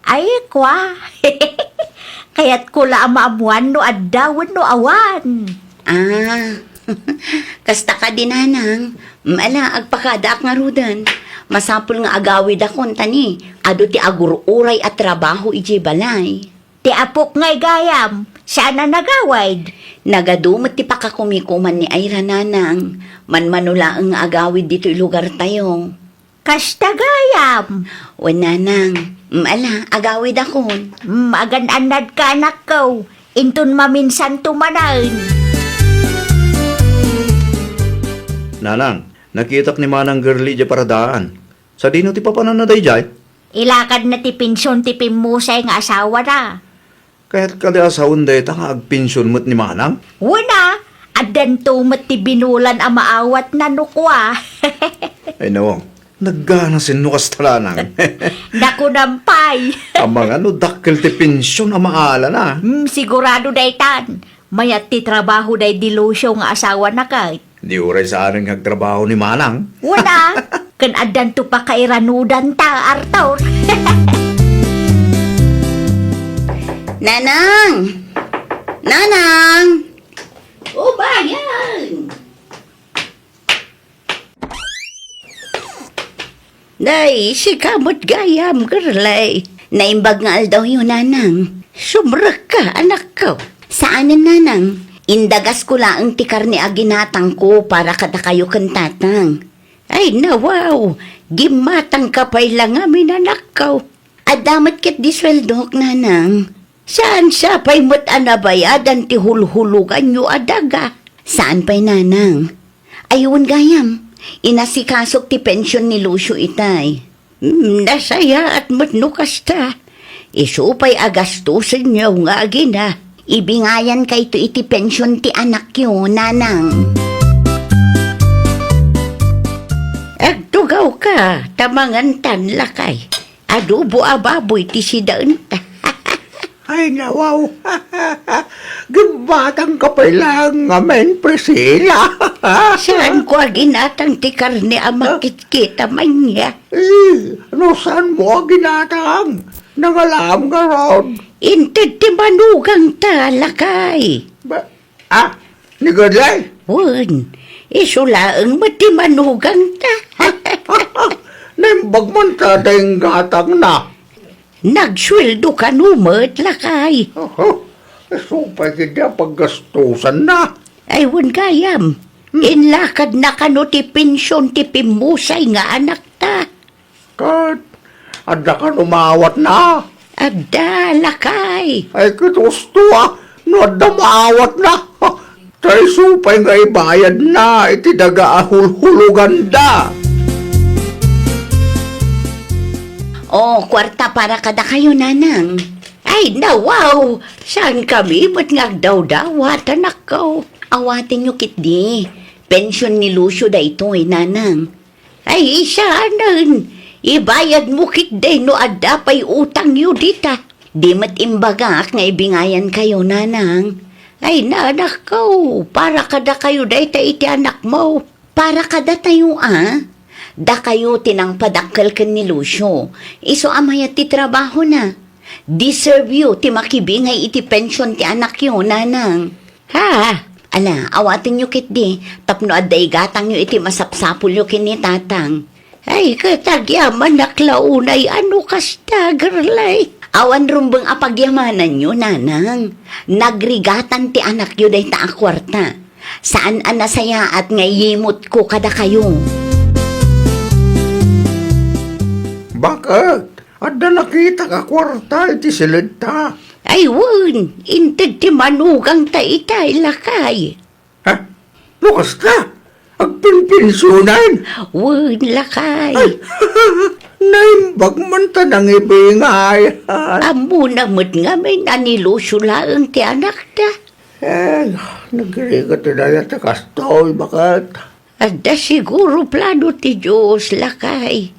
Ay kwa. Kaya't kula maamuan no addawan no awan. Kasta ka din, nanang. Mala, agpakadak nga rudan. Masapul nga agawid akon tani. Ado ti agururay at trabaho iji balay. Ti apok nga'y gayam, saan na nagawid? Nagadumot ti pakakumikuman ni Ayra, nanang. Manmanula ang agawid dito'y lugar tayo. Kasta gayam. O, nanang. Mala, agawid akon. Magan-anad ka anak ko. Intun maminsan tumanan. Nanang, nakitak ni Manang girly di paradaan. Sa dino ti papanan na day jay? Ilakad na ti pensyon ti pimusay nga asawa na. Kaya't kada asawon day ta nga agpensyon mo't ni Manang? Una, adan tumat ti binulan a maawat na nukwa. Ay nawang, naggana sinukas talanang. Naku nampay. Amang ano, dakkel ti pensyon ang maala na. Sigurado daytan. Mayat ti trabaho day dilusyo nga asawa na kay. Di uray sa aring nagtrabaho ni Manang. Wala. Kan adan to pa kairanudan ta, Arthur. Nanang! Nanang! O, bayan! Day, si kamot gayam, girlay. Naimbag nga aldaw yun, nanang. Sumrak ka, anak ko. Saanan, nanang? Indagas ko laang tikar ni aginatang ko para kada kayo kantatang. Ay, nawaw! Gimatang kapay lang amin, anak ko. Adamat kit disweldok, nanang. Saan sa pa'y mo't anabayadan ti hulhulugan nyo adaga? Saan pa'y, nanang? Ayun, gayam. Inasikasok ti pensyon ni Lucio itay. Nasaya at matnukas ta. Isupay agastusin niyo nga agina. Ibingayan kay to iti pensyon ti anak yo, nanang. Agtugaw ka, tamangan tan lakay. Adobo ababoy ti sidaan ta. Ay, nawaw. Gabatang kapay lang ngamen, Priscilla. Saan ko aginatang ti karne amakit-kita man niya? Ano saan mo ginatang? Nangalam ka ron. Inted ti manugang ta, lakay. Ni Gadlay? Wun, isulaang mati manugang ta. Naimbag man ta dahing gatang na. Nagsweldo ka numot, lakay. Supay kita paggastusan na. Ay, wun gayam. Inlakad na kano ti pensyon ti pimusay nga anak ta. Kat, ada ka umawat na. Agda, lakay. Ay, kitusto no ada maawat na. Tay supay nga ibayad na, iti daga ahul-hulugan da. Oh, kwarta para kada kayo, nanang. Ay, nawaw! Saan kami? Ba't ngagdaw-dawat, anak ko? Awatin nyo, kitdi. Pensyon ni Lucio da ito, nanang. Ay, isaanan. Ibayad mo, kitdi, no adapay utang nyo dita. Di mat imbagak nga ibingayan kayo, nanang. Ay, nanak ko. Para kada kayo da iti anak mo. Para kada tayo, Da kayo tinang padakkel ken ni Lucio. Iso amaya ti trabaho na. Deserve you ti makibingay iti pensyon ti anak yo, nanang. Ha? Ala, awatin nyo kit di. Tapno aday gatang nyo iti masapsapul nyo kini tatang. Ay, katagyaman naklaunay, ano kasta, girlay? Awan rumbang apagyamanan nyo, nanang. Nagrigatan ti anak nyo day ta akwarta. Saan anasaya at ngayimot ko kada kayo? Bakit? Ada nakita ka kwarta iti silid ta. Ay, wun, inted ti manugang ta itay lakay. Ha? Lukas ka? Agpinpinsunan? Wun, lakay. Naimbag man ta nang ibingay. Amo namot nga may nanilusulaang ti anak ta. Nagrigat na yan ta kastoy. Bakit? Ada siguro plano ti Diyos, lakay.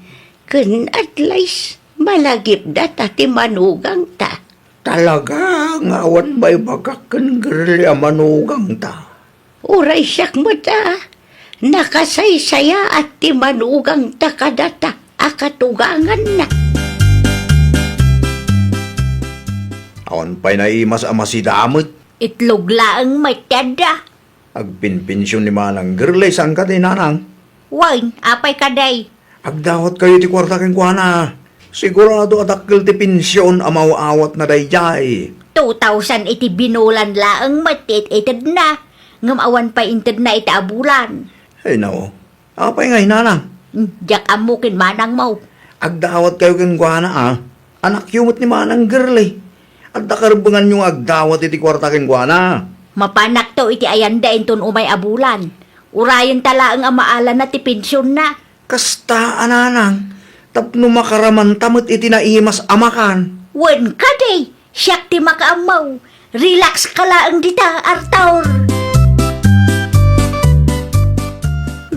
Kun at least malagip data ti manugang ta. Talaga, ngawat may bagakan girli a manugang ta. Uray siyak mo ta. Nakasaysaya at ti manugang ta kadata. Akatugangan na. Awan pa'y naimas ama si damot. Itlog laang may tada. Agpinpinsyon ni manang girlay saan ka din nanang. Wain, apay kaday. Agdawat kayo ti kwarta keng kuana. Sigurado atakil ti pensyon amaw-awat na dayjay. 2,000 iti binulan laang matit ited na. Ngamawan pa inted na iti abulan. Ay nao, apay ngay nanang. Diyak amukin manang mo. Agdawat kayo keng kuana Anak yumot ni manang girlay. At nakarbangan yung agdawat iti kwarta keng kuana. Mapanak to iti ayanda inton umay abulan. Urayan tala ang amaala na ti pensyon na. Kasta ananang. Tapno makaraman tamot iti naimas amakan. Wen kaday, siyak ti makaamaw. Relax ka laang dita, Arthur.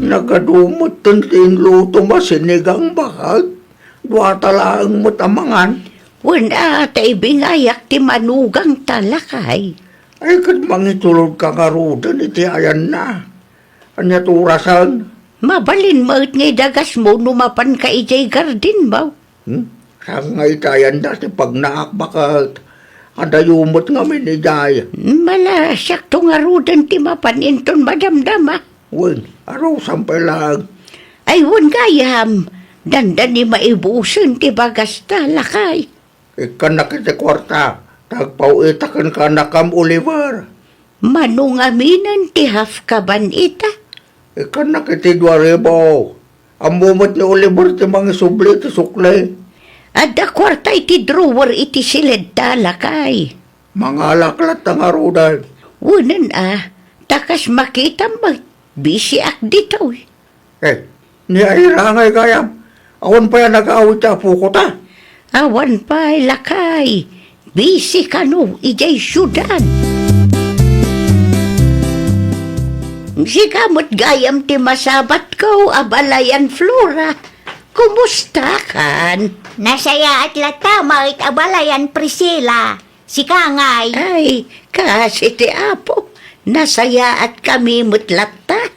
Nagadumot tantin luto masinigang bakag. Dwa talaang matamangan. Wala tay bingayak ti manugang ta, lakay. Ay kat mangitulog ka karudan iti ayan na. Anya turasan? Mabalin mo at ngay dagas mo numapan ka ijay garden mo. Saan nga itayan dati pag naakbakat. Adayumot nga minijay. Malasyak to nga rudan ti mapaninton madamdama. Wen, araw sampay lang. Ay wun gayam, dandan ni maibusin ti bagas ta, lakay. Ikan na kita kwarta. Tagpauitakan ka na kam Oliver. Manungaminan ti half kaban ita. Ikan na kita 2,000. Ang mumot ni Oliver ti mga subli ti sukle. Ada kwarta iti drawer iti silid ta, lakay. Mga laklat ang arudan. Wunan takas makita mag busy ak dito. Ni Aira ngay kayam. Awan pa yan nag-awit sa puko ta. Awan pa, lakay. Busy ka no, ijay syudad. Si kamot gayam ti masabat ko, abalayan Flora. Kumusta kan? Nasaya at lata, makit abalayan Priscilla. Si Kangay. Ay, kasi ti apo. Nasaya at kami mutlata.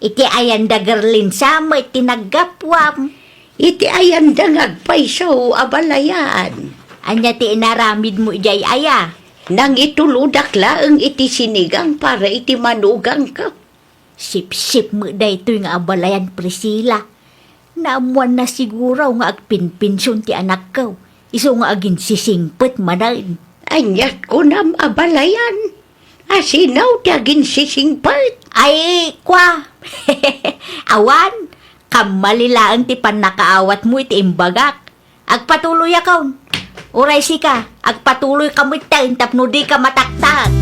Iti ayanda gerlin sama iti naggapwam. Iti ayanda ngagpaisaw abalayan. Anya ti inaramid mo ijay aya. Nang ituludak laeng iti sinigang para iti manugang ka. Sip-sip mo da ito yung abalayan Priscilla. Naamuan na siguro nga agpinpinsyon ti anak ko. Iso nga agin sisingpet manain. Anyat ko nam abalayan. Asinaw ti agin sisingpet. Ay, kwa. Awan, kamalilaan ti panakaawat mo iti imbagak. Agpatuloy akaw. Uray sika, agpatuloy ka mo iti tapno di ka mataktak.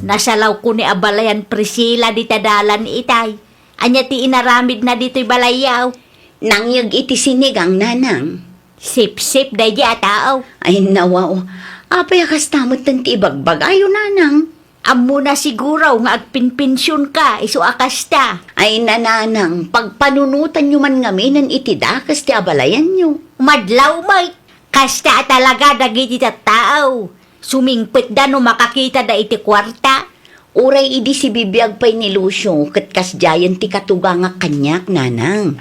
Nasalaw ko ni abalayan Priscilla di tadalan itay. Anya ti inaramid na dito'y balayaw. Nangyag iti sinigang nanang. Sip-sip day di ataaw. Ay nawaw. Apay akastamot ng tibagbag ayo nanang. Amo na siguro nga agpinpinsyon ka, iso akasta. Ay nananang, pagpanunutan nyo man ngaminan iti dakas ti abalayan nyo. Madlaw may, kasta talaga dagiti tao. Sumingpit da no makakita da iti kwarta. Uray idi si bibiyag pa'y ni Lucio, kat kasjayan ti katuga nga kanyak nanang.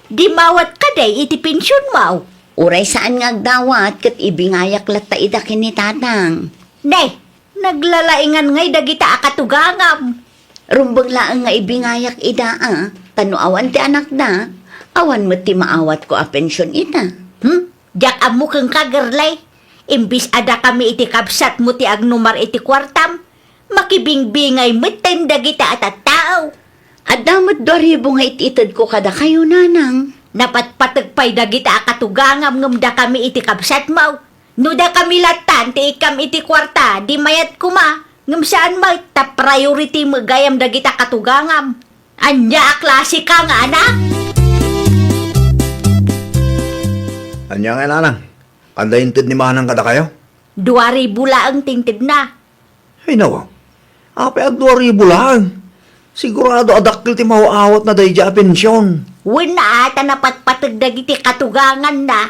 Di mawat ka day iti pensyon mo. Uray saan nga agdawat kat ibingayak lata ida kini tatang. Nay, naglalaingan ngay dagita akatugangam. Rumbang laang nga ibingayak ida Tano awan ti anak na. Awan mo ti maawat ko a pensyon ida. Jak amo kang kagerlay. Imbis ada kami iti kapsat mo ti agnumar iti kwartam. Makibingbingay meten dagita at tao. Adamot 2,000 nga ititad ko kada kayo nanang. Napatpatagpay dagita akatugangam ngam da kami iti kapsat mo. No da kami latan ti ikam iti kwarta di mayat kuma. Ngam saan mo ta priority mo gayam dagita katugangam. Anya a klase ka nga anak. Anya nga nanang, kanda ni manang kada kayo? 2,000 ang tingtid na. Ay nawa, ape ag 2,000 lang. Sigurado adakil ti mauawat na dahi dya pensyon. Wala ata napatpatag dagiti katugangan na.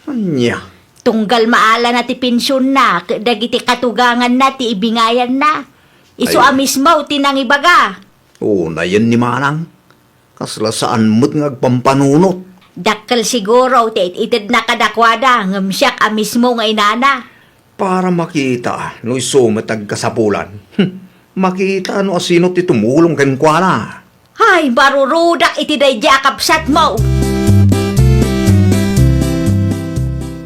Anya, Tunggal maala na ti pensyon na, dagiti katugangan na ti ibingayan na. Iso Ay. amismo tinangibaga. oo na yan ni manang. Kasla saan mo't ngagpampanunot. Dakkel siguro ti itid na kadakwada ngam siyak amismo nga inana. Para makita no isumatag kasapulan. Makita no asino ti tumulong ken kwa na. Hay, barurudak iti day jakapsat mo.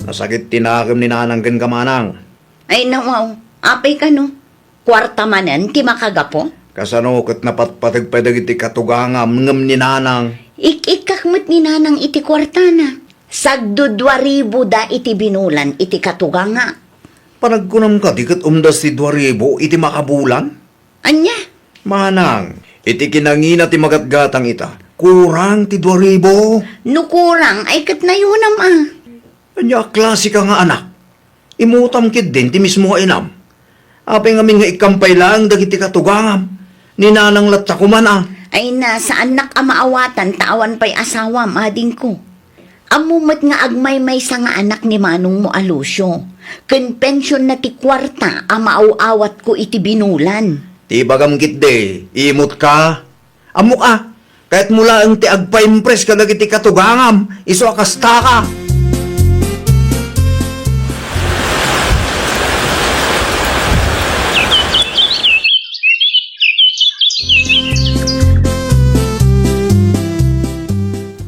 Nasakit tinakim ni nanang ken kamanang. Ay nawaw, apay ka no. Kwarta manan, ti makagapo. Kasano kat napatpatagpadag iti katugangam ngam ni nanang. Ikikakmat ni nanang iti kwarta na. Sagdo 2,000 da iti binulan iti katuganga. Panagkunam ka di kat umdas ti 2,000 iti makabulan. Anya? Manang, iti kinangina ti magatgatang ita. Kurang ti 2,000. Nukurang ay kat na yunam Anya klase ka nga anak. Imutam kid din ti mismo nga inam. Apay ngamin nga ikampay lang dagiti katugangam. Ni nanang latsa kuman Ay na, saan nak amaawatan, tawan pa'y asawa, mading ko. Amumat nga agmay-may sa nga anak ni Manong mo alusyo. Ken pensyon na ti kwarta, amaaw-awat ko iti binulan. Ti bagam kit de, imot ka. Amo ka, kahit mula ang ti agpa-impress ka dagiti katugangam, iso akasta ka.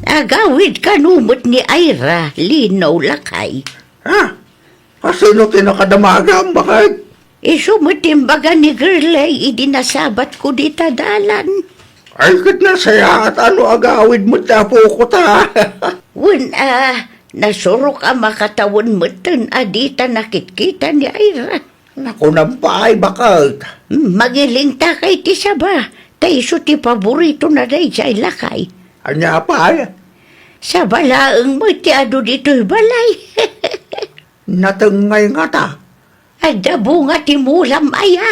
Agawid kanumot ni Ira, linaw lakay. Ha? Asino tinakadamagam? Bakit? Isumutimbaga ni Girlay, idinasabat ko di tadalan. Ay, kat nasaya at ano agawid mo tapo ko ta? Wen nasurok ang makatawon mo tan adita nakitkita ni Ira. Naku nampay, bakit? Magiling ta kay ti saba, kayso ti paborito na day sa lakay. Anya pa, Sa balaang mo ti ado dito'y balay. natangay nga ta. Adabo nga ti mulam aya.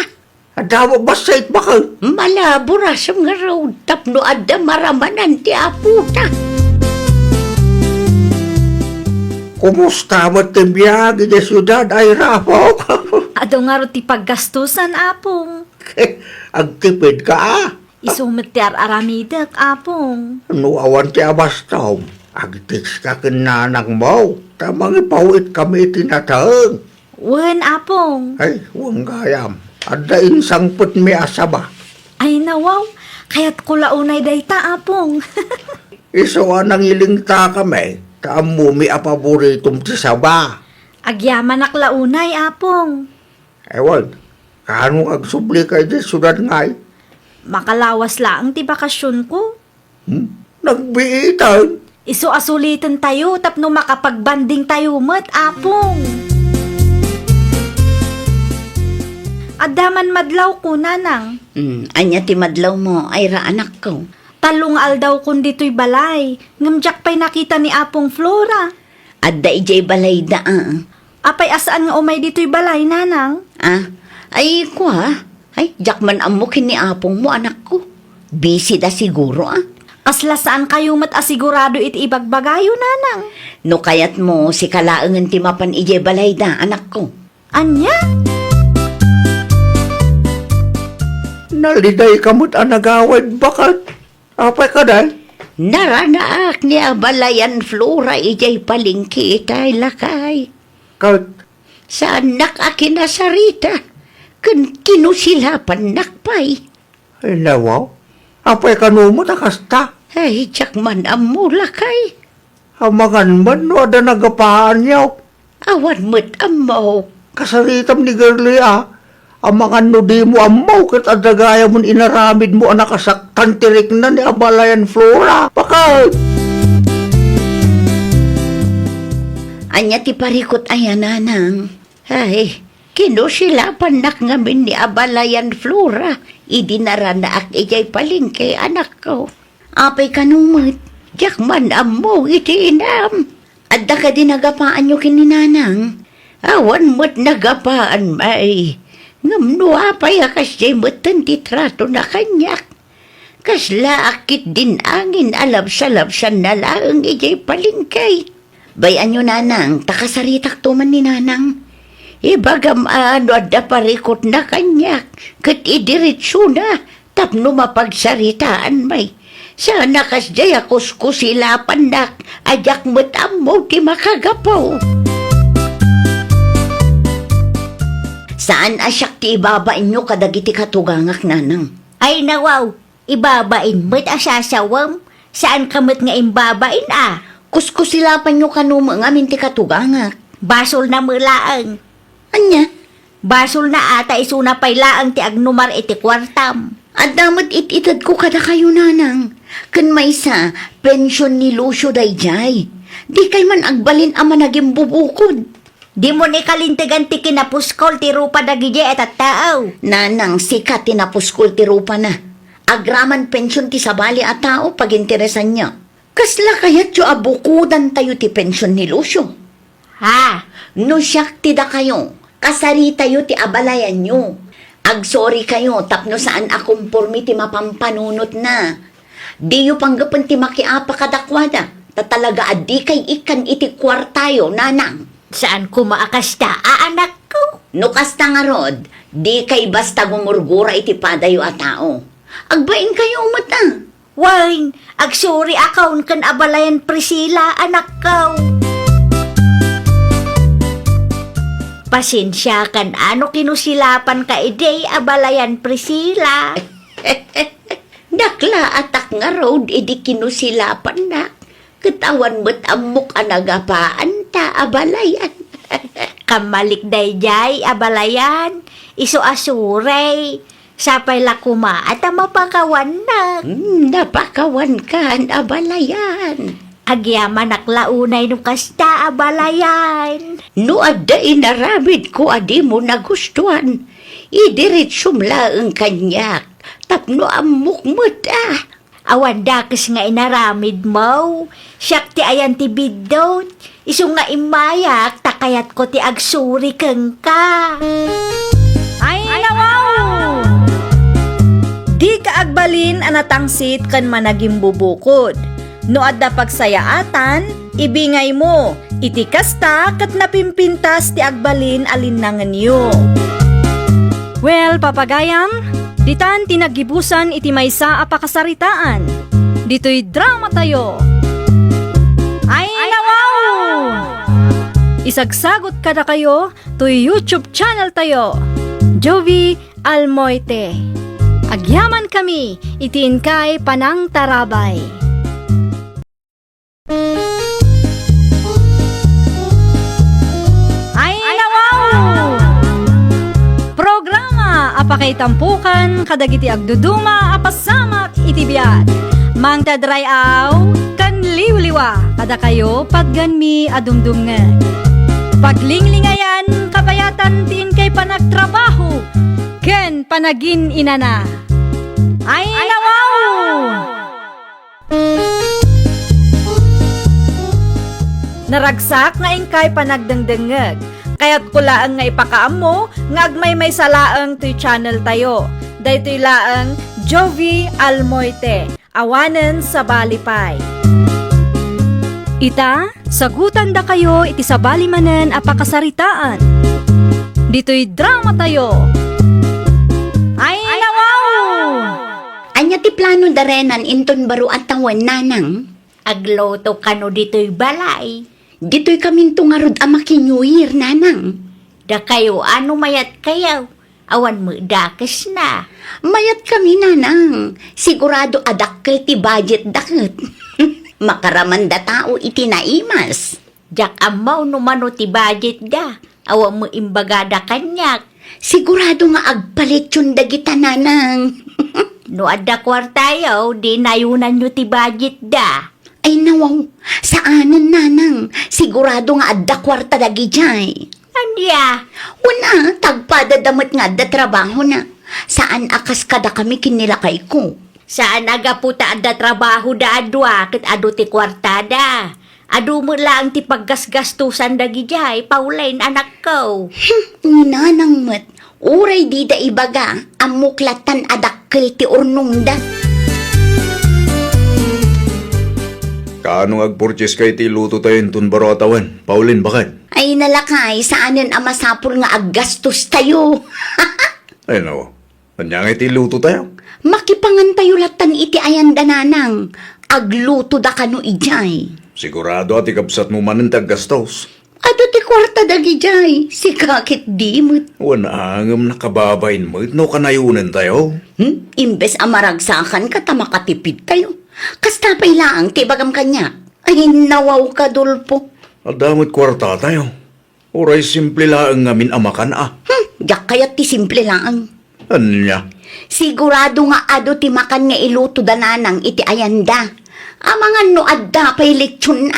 Adawa basait bakit? Malaborasam nga road tapno adda maramanan ti aputa. Kumusta mo tibiyagi di syudad ay rapo? Ado nga ro ti paggastusan, apong. Agtipid ka Isumetiar aramidak, apong. Ano awan ti abastaw? Agtiks ka kinanang mo. Tamang ipawit kami itinatang. Wen, apong. Ay, huwag gayam. Ada insangput mi asaba. Ay nawaw, kaya't kulaunay dayta, apong. Iso anang ilingta kami. Tamo mi apaboritom ti saba. Agyaman aklaunay, apong. Ewan, kanong agsubli kay di sudad ngay? Makalawas lang ti bakasyon ko. Nagbiitan. Iso asulitin tayo tapno makapagbanding tayo mat, apong. Adaman madlaw ko, nanang. Anya ti madlaw mo, Ira anak ko. Talong aldaw kun dito'y balay. Ngamjak pa'y nakita ni apong Flora. Adda ijay balay da Apay asaan nga umay dito'y balay, nanang? Ay kwa, ay jakman amukin ni apong mo anak ko. Busy da siguro Kasla saan kayo mat asigurado iti ibagbagayo, nanang? No kayat mo si kalaangan ti mapan ijay balay da anak ko. Anya? Naliday kamot anagawad bakit? Apay ka dahil? Naranaak ni Abalayan Flora ijay palingki itay lakay. Kat, Sa anak akinasarita, kinusilapan nakpay. ay nawaw. Apay kanumot akasta. Ay, tsak man amu lakay. Amangan man no ada nagapaan yaw. Awan mo't amaw. Kasaritam ni Girlie Amangan no di mo amaw kat adagaya mo inaramid mo anak asaktan tirik na ni Abalayan Flora. Bakit? Anya ti parikot ayan nanang. Ay, kinusilapan nak ngamin ni Abalayan Flora. Idinaranaak ijay palingke anak ko. Apay kanumot, jak man amo iti inam. Adda ka din nagapaan nyo kininanang. Awan mo't nagapaan may. Ngamno apay akas jay mo't titrato na kanyak. Kasla akit din angin alabsa-labsan na laang ijay palingkay. Bayan nyo nanang, takasaritak tuman ni nanang. Ibagam ano adda parikot na kanyak. Kat idiritso na, tapno mapagsaritaan may. Sana kas jay akos kusilapan nak, ajak mo't amo ti makagapaw. Saan asyak ti ibabain nyo kadagiti katugangak nanang? Ay nawaw, ibabain mo't asasawam. Saan kamot nga imbabain Kuskusilapan nyo kanuma ngamin ti katugangak. Basol na mulaang. Anya? Basol na ata isuna pay laang ti agnumar iti kwartam. At damat ititad ko kada kayo nanang. Kan may sa pensyon ni Lucio dayjay. Di kay man agbalin ama naging bubukod. Di mo ni kalintigan ti kinapuskol ti rupa dagije at tao. Nanang sikat tinapuskul ti rupa na. Agraman pensyon ti sabali at tao pag interesan niya. Kasla kayat yo abukudan tayo ti pensyon ni Lucio. Ha? No siyak ti da kayo. Kasari tayo ti abalayan nyo. Agsorry kayo tapno saan akumpormi ti mapampanunot na. Di yu panggapan ti makiapa kadakwada. Tatalaga adi kay ikan iti kwartayo nanang. Saan ko maakasta, anak ko? No kasta nga rod, di kay basta gumurgura iti padayo a tao. Agbain kayo mata. Wine, agsuri akaun kan abalayan Priscilla, anak ko. Pasensya kan ano kinusilapan ka iday abalayan Priscilla. Dakla atak nga rod, idi kinusilapan na. Katawan mo't amok anagapaan ta abalayan. Kamalik dayjay abalayan, iso asuray. Sapay lakuma at mapakawan na. Napakawan kan abalayan. Agyaman naklaunay nung kasta abalayan. No adda inaramid ko adi mo nagustuhan. Idiritsum laang kanyak. Tapno amok mo't Awan dakes nga inaramid mo. Siyak ti ayan ti bidot. Iso nga imayak, takayat ko ti agsuri keng ka. Ay nawaw! Di ka agbalin anatangsit kan managing bubukod. No adda pagsayaatan, ibingay mo. Iti kasta kat napimpintas ti agbalin alinnangan nyo. Well, papagayam, ditan tinagibusan iti maysa a pakasaritaan. Dito'y drama tayo. Ay nawaw! Isagsagot kada kayo to YouTube channel tayo. Jovi Almoite. Agyaman kami, itiin kay Panang Tarabay. Ay nawaw! Programa apakay tampukan kadagiti agduduma apasamak itibiyat. Mang tadrayaw kan liwliwa kada kayo pagganmi adumdumngan. Paglinglingayan kapayatan tiin kay panagtrabaho ken panagin inana. Ay nawaw! Naragsak nga ingkay panagdengdengeg. Kaya't kulaan nga ipakaam mo, nga agmay may salaang to'y channel tayo. Daytoy laang Jovi Almoite, awanen sa balipay. Ita, sagutan da kayo iti sabali manen apakasaritaan. Dito'y drama tayo. Ay nawaw! Anya ti plano darenan inton baro atawan nanang? Agloto kano dito'y balay. Dito'y kaming tungarod amaki New Year, nanang. Da kayo ano mayat kayaw. Awan mo dakas na. Mayat kami, nanang. Sigurado adakkel ti budget dakit. Makaramanda tao iti naimas. Jak amaw no mano ti budget da. Awan mo imbagada kanyak. Sigurado nga agpalit yun dagita, nanang. No adda kwartayaw, di nayunan nyo ti budget da. Ay nawaw, saanan, nanang. Sigurado nga adda kwarta dagi jay. Andya, Una, tagpadadamat nga adda trabaho na. Saan akas kada kami kinilakay ko? saan aga puta adda trabaho da adwa, ket adu ti kwartada. Adu mo lang ti paggasgastusan dagi jay, paulain anak ko. Nanang mat, uray di da ibaga, amuklatan adakkel ti urnong da. Kaano agpurchase kay ti luto tayo intun baro atawan? Paulin, bakit? Ay nalakay, saanan ang masapul nga aggastos tayo. Ay no, kanya nga ti luto tayo. Makipangan tayo latan iti ayan dananang. Agluto da kano ijay. Sigurado at ikabsat mo man ng taggastos. Ado ti kwarta dagi jay, si kakit di mo't. Wana angam nakababain mo, no kanayunan tayo. Imbes amaragsakan ka tamakatipid tayo. Kasta pa'y laang tibagam kanya. Ay nawaw ka dulpo. Adamot kwarta tayo. Oray simple lang ngamin amakan Yak kayat ti simple laang. Anya? Sigurado nga ado ti makan nga iluto dananang iti ayanda. Amangan no adda pa'y lechon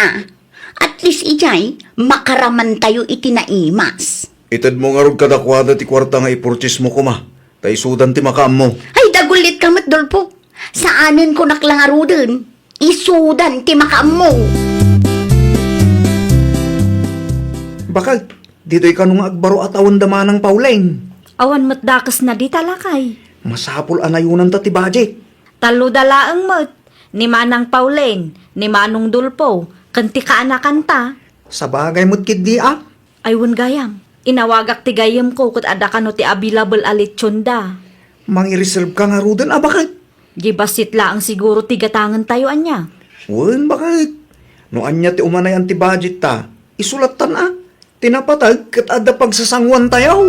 At least ijay, makaraman tayo iti naimas. Itad mo nga rog kadakwada ti kwarta nga ipurchase mo kuma. Tay sudan ti makam mo. Ay dagulit ka mat dulpo. Saanin ko naklangaruden? Isudan ti makamo. Bakit? Dito'y kanong agbaro at awan damanang Pauleng. Awan mo't dakas na di talakay. Masapul anayunan ta ti budget. Talo dalaang mo't. Ni Manang Paulen, ni Manong Dulpo, kanti ka anakan ta. Sa bagay mo't kiddi Aywan gayam. Inawagak ti gayam ko kat ada kano ti available alit tsunda. Mangi-reserve ka nga ruden, bakit? Gibasit laang siguro ti gatangan tayo anya. Wen, bakit? No anya ti umanay ang ti budget ta, isulat tan Tinapatag kat ada pagsasangwan tayo.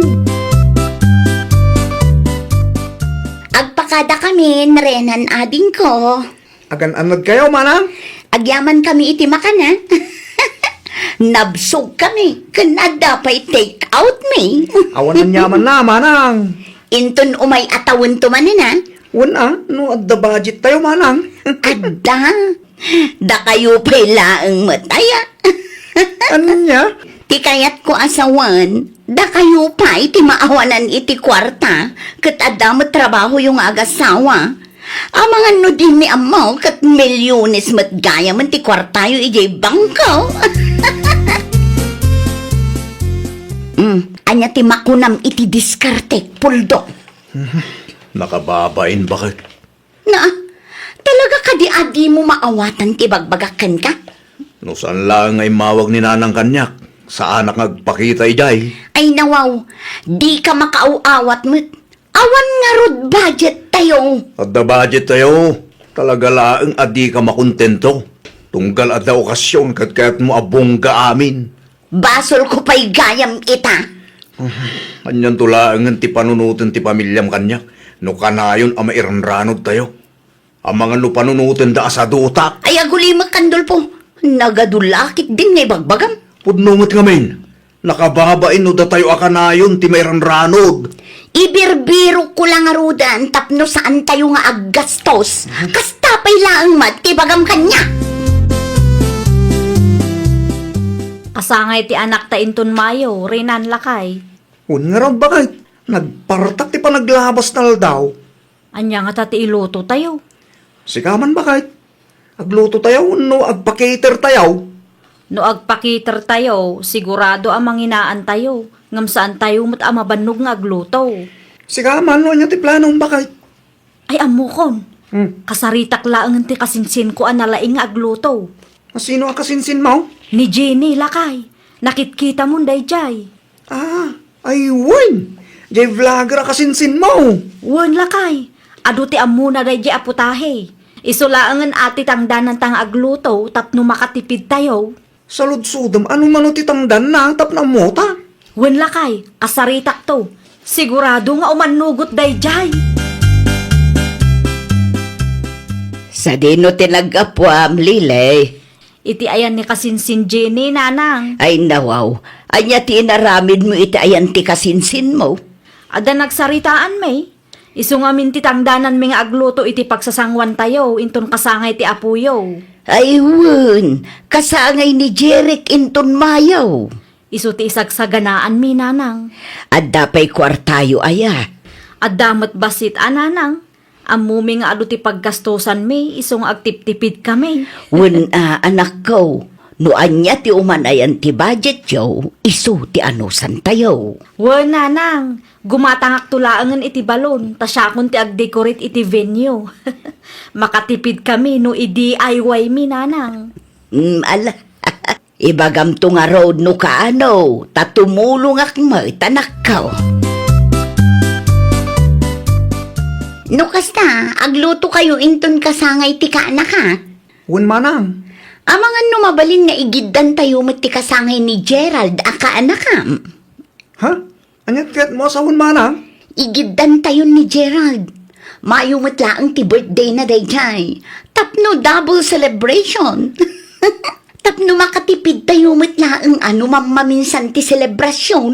Agpakada kami, narenan ading ko. Agan-anad kayo, manang? Agyaman kami iti makana. Nabsog kami, kanada pa'y take out me. Awan ang yaman na, manang. Inton umay atawon tumanin Wen no at the budget tayo, manang. Adda, da kayo pa'y laang mataya. Ano niya? Ti kayat ko asawan, da kayo pa iti maawanan iti kwarta, kat adamot trabaho yung agasawa. Amangan no din ni amaw, kat milyones mat gaya man ti kwartayo ijay bangkaw. Anya ti makunam iti diskarte, puldo. Nakababain, bakit? Na, talaga ka di adi mo maawatan ti bagbagakan ka? No saan lang ay mawag ni nanang kanyak. Sa anak nagpakita ijay. Ay nawaw, di ka makauawat mo't. Awan nga rod budget tayo. At the budget tayo, talaga laang adi ka makontento. Tunggal at the okasyon kat kaya't mo abong ka amin. Basol ko pa'y gayam ita. Anyan tulaang ti panunutin ti pamilyam kanyak. No kanayon ama iranranod tayo. Ang mga no panunutin da asadutak. Ay agulimag kandol po. Nagadulakit din nga bagbagam. Pudnungot ngamin. Nakababain no da tayo akanayon ti mairanranod. Ibirbiro ko lang arudan tapno saan tayo nga aggastos. Kasta pa'y laang mat ti bagam kanya. Kasangay ti anak ta inton mayo, Renan lakay. Wen nga raw, bakit? Nagpartak ti panaglabas tal daw. Anya nga tati iluto tayo. Sikaman, bakit? Agluto tayo, no agpa-cater tayo. No agpakiter tayo, sigurado ang manginaan tayo. Ngam saan tayo mat amabanog nga agluto. Sikaman, no anya ti planong, bakit? Ay amukon. Kasaritak laang ti kasinsin ko analaing nga agluto. Sino ang kasinsin mo? Ni Jenny lakay. Nakitkita mo day jay. Ay, wen! Jay vlogger ang kasinsin mo. Wan lakay. Adu ti amuna daydi aputahe. Isulaangan ati tangdanan tang agluto tapno makatipid tayo. Saludsudam, ano man titangdan na tap na mota? Wen lakay, kasaritak to. Sigurado nga umanugot dayjay. Sa dino tinagapwam, Lile. Iti ayan ni kasinsin Jenny, nanang. Ay nawaw, anya tinaramid mo iti ayan ti kasinsin mo. Ada nagsaritaan may. Isu nga minti tangdanan mi nga agluto iti pagsasangwan tayo, inton kasangay ti apuyo. Ay wun, kasangay ni Jeric inton mayaw. Isu ti isagsaganaan mi, nanang. At dapay kwartayo aya. At damat basit, ananang. Amumi nga adu ti paggastosan mi, isong agtip-tipid kami. Wun anak ko, no anya ti umanayan ti budget yo, isu ti anusan tayo. Wen, nanang. Gumatangak tulaangan iti balon, tasyakon ti agdecorate iti venue. Makatipid kami no i-DIY mi, nanang. Ala, ibagam to nga road no kaano, tatumulong ak mo, tanak ko. No kasta, agluto kayo inton kasangay ti kaanak ha. Wen manang. Amangan no mabalin nga igiddan tayo met ti kasangay ni Gerald a kaanak ha. Ha? Anyat ket mo sa wen manang? Igiddan tayo ni Gerald. Mayo met laang ti birthday na dayjay. Tapno double celebration. Tapno makatipid tayo met laang ano mamaminsan ti selebrasyon.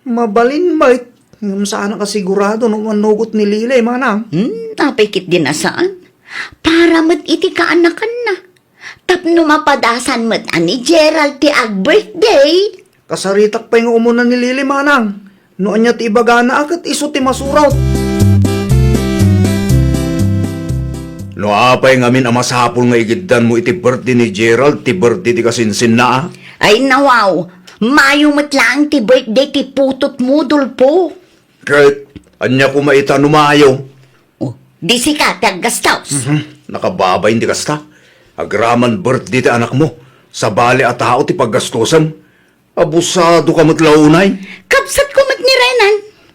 Mabalin mait. Ngam saan ka sigurado nung manugot ni Lile, manang? Napikit din asaan. Para met iti kaanakan na. Tapno mapadasan met ani Gerald ti ag birthday. Kasaritak pa yung umunan ni Lile, manang. Noon niya ti ibagana akat iso ti masuraw. No apay ngamin amasapol nga igiddan mo iti birthday ni Gerald, ti birthday ti kasinsin na. Ay nawaw, mayo met lang ti birthday ti putot mudol po. Kahit anya ko maita numayo. Oh, di si ka ti aggastaws. Nakababay hindi kasta. Agraman birthday ti anak mo. Sa bali at tao ti paggastosan. Abusado ka matlaunay. Kapsat ko met ni Renan.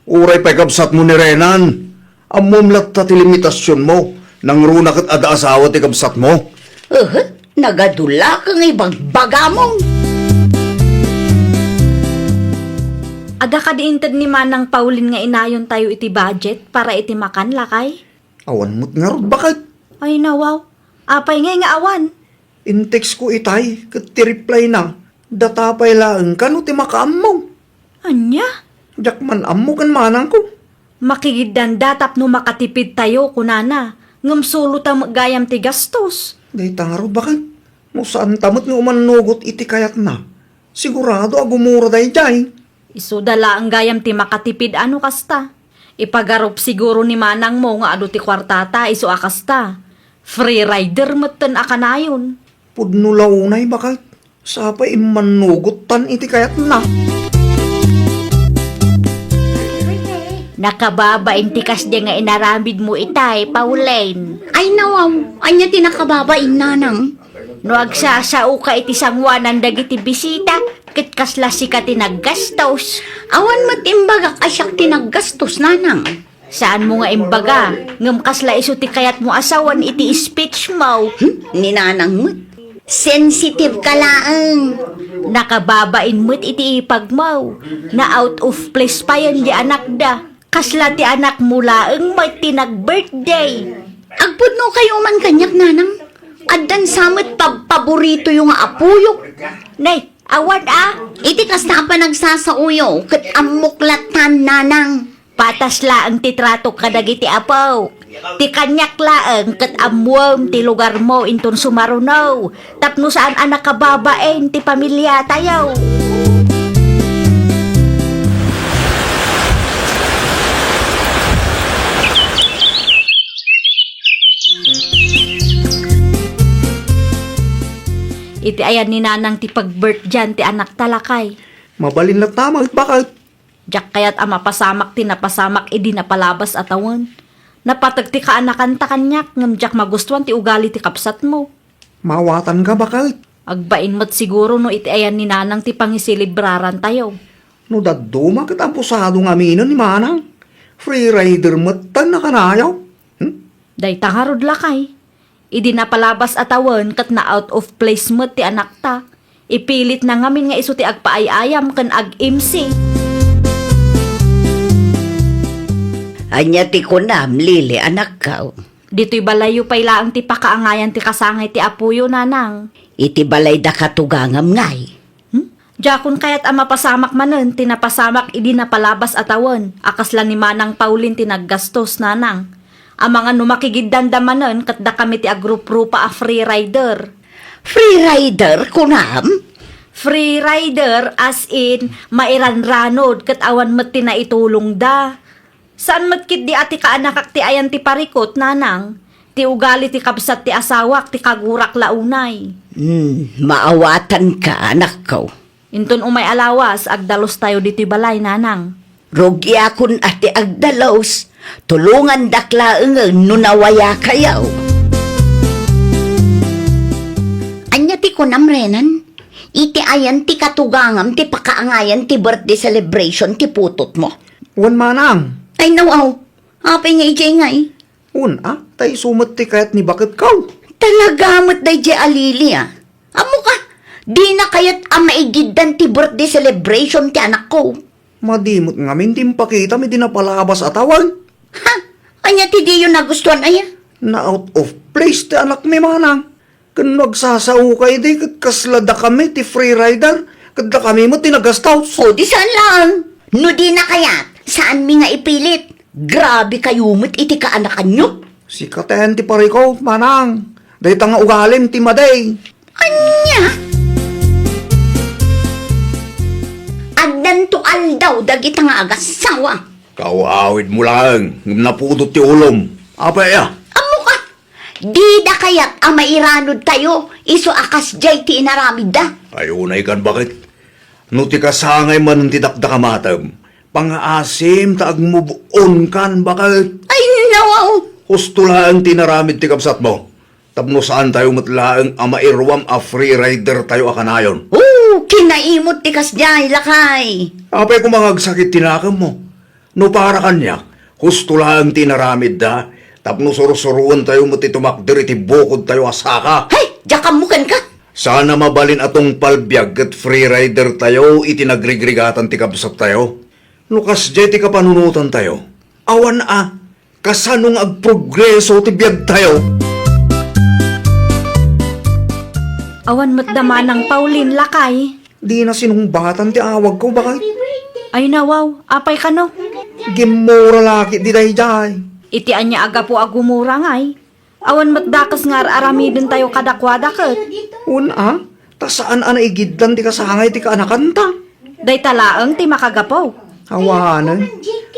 Uray pa'y kabsat mo ni Renan. Amumlat ta ti limitasyon mo. Nang runa kat ada asawa ti kabsat mo. Nagadula ka nga ibagbagamon. Ada ka diintad ni Manang Pauline nga inayon tayo iti budget para iti makan lakay? Awan mo't nga rod, bakit? Ay nawaw, apay nga awan. In-text ko itay, kat ti reply na. Datapay lang ka no ti makaam mo. Anya? Jakman amo kan manang ko. Makigiddan datap no makatipid tayo kunana. Ngamsulo ta gayam ti gastos. Day tanga rod, bakit? Mo saan tamot nga umanugot iti kayat na. Sigurado agumura day jay. Isu dala ang gayam ti makatipid ano kasta. Ipagarop siguro ni Manang mo nga adu ti kwartata isu akasta. Free rider meten akanayon. Pudno launay, bakit? Sapa imanugot tan iti kayat na. Nakababain ti kasya nga inaramid mo itay, Pauline. Ay nawaw, anya tinakababain nanang. No agsasao ka iti sangwanan dagiti bisita, ket kasla si ka tinaggastos. Awan matimbagak asyak tinaggastos nanang. Saan mo nga imbaga? Ngam kasla iso ti kayat mo asawan iti speech mo. Ni nanang mo. Sensitive ka laang. Nakababain mo't iti ipag mo. Na out of place pa yan di anak da. Kasla ti anak mo laang may tinag-birthday. Agpud no kayo man kanyak nanang. Addan samot paborito yung apuyok. Nay, awan Iti kas na pa nagsasauyo, kat amuklatan nanang. Patas laang ti trato kadagiti apaw. Ti kanyak laang kat amwam ti lugar mo inton sumarunaw. Tapno saan anak kababaen ti pamilya tayaw. Iti ayan ni nanang ti pag-birth dyan ti anak talakay. Mabalin na tamang, bakit? Diyak kaya't ama pasamak ti napasamak idi napalabas atawan. Napatag ti kaanakan ta kanyak ngam diyak magustuhan ti ugali ti kapsat mo. Mawatan ka, bakit? Agbain mo't siguro no iti ayan ni nanang ti pangisilibraran tayo. No daduma kat ang pusado nga minon ni manang. Free rider mo't tan na kanayaw. Day tangarod lakay. Idi na palabas atawan kat na out of place mo ti anak ta. Ipilit na ngamin nga iso ti agpaayayam kan ag-MC. Anya ti kunam, Lili, anak ka. Dito'y balayo pa ilaang ti pakaangayan ti kasangay ti apuyo, nanang. Iti balay da katugangam ngay. Jakon kayat ang mapasamak manen, tinapasamak idi na palabas atawan. Akasla ni Manang Paulin tinaggastos, nanang. Ang mga numakigidanda manen, kat da kami ti agrup-rupa a free rider. Free rider, kunam? Free rider as in mairanranod kat awan met ti naitulong da. Saan met kit di ati kaanakak ti ayan ti parikot, nanang? Ti ugali ti kabsat ti asawak ti kagurak launay. Maawatan ka, anak ko. Inton umay alawas, agdalos tayo dito'y balay, nanang. Rugi akon ati agdalos. Tulungan daklaeng nunawaya kayaw. Anya ti kunam renan? Iti ayan ti katugangam ti pakaangayan ti birthday celebration ti putot mo. Wan manang. Ay nawaw, apay nga ijay nga eh. Tay sumat ti kayat ni bakit kaw. Talagamot day jay alili ah. Amo ka, di na kayat maigiddan ti birthday celebration ti anak ko. Madimot nga min din pakita mi din napalabas atawan. Ha? Anya ti di yun nagustuhan aya? Na out of place ti anak mi manang. Kan nagsasao kay di kat kaslada kami ti free rider. Kada kami mo tinagastaws. O di saan lang? No di na kayat, saan mi nga ipilit? Grabe kayo mo't iti kaanakan nyo. Si katen ti pariko manang. Dahi nga ugalim ti maday. Anya? Agdan to aldaw dagita nga agasawa. Kawawid mo lang, napudot ti ulom. Apa ya? Amo ka, di da kayat ang mairanod tayo, iso akas jay ti inaramid da. Ayunay kan bakit? No ti kasangay man ti dakdakamatam. Pang-asim ta agmubuon kan bakit? Ay nawaw, Husto lang tinaramid ti kapsat mo. Tapno saan tayo matlaang amairwam a free rider tayo akanayon. kinaimot ti kasjay lakay. Apay kung mangagsakit tinakam mo. No para kanya, husto lang tinaramid da. Tapno surusuruan tayo mo ti tumakder iti bukod tayo asaka. Hay, jakam mukan ka. Sana mabalin atong palbyag at free rider tayo itinagrigrigatan ti kapsat tayo. Lukas jay ti kapanunutan tayo. Awan kasanong agprogreso ti biyag tayo. Awan mo't dama ng Pauline lakay. Di na sinumbatan ti awag ko bakit? Ay nawaw, apay ka no. Gimura laki di dahi jay. Iti anya aga po agumura ngay. Awan mo't dakas nga aramidin tayo kadakwadakat. Ta saan igidlan ti kasangay ti kaanakan ta? Day talaang ti makagapaw. Hawanan,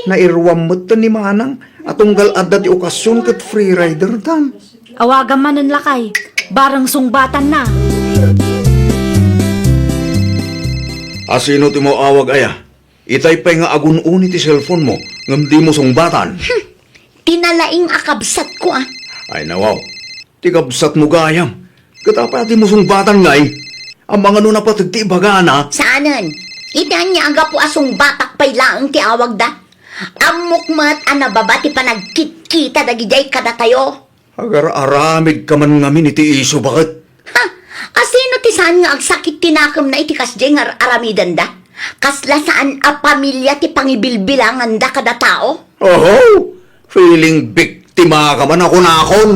nairwam mo't ta ni manang atunggal adda ti okasyon kat free rider tan. Awagan manen lakay, barang sungbatan na. Asino ti mo awag aya? Itay pa'y nga agun-uni ti cellphone mo, ngam di mo sungbatan. Tinalaing akabsat ko Ay nawaw, ti kabsat mo gayam. Katapa di mo sungbatan ngay. Ang mga nuna patagti bagana. Saanan? Itan niya aga po asong batak pay laang ti awag da. Amukmat anababa ti panagkit-kita dagijay kada tayo. Agar aramid ka man ngamin iti iso bakit? Ha? Asino ti saan nga agsakit tinakam na iti kasjay nga aramidan da? Kasla saan a pamilya ti pangibilbilangan da kada tao? Oho, feeling biktima ka man ako na akon.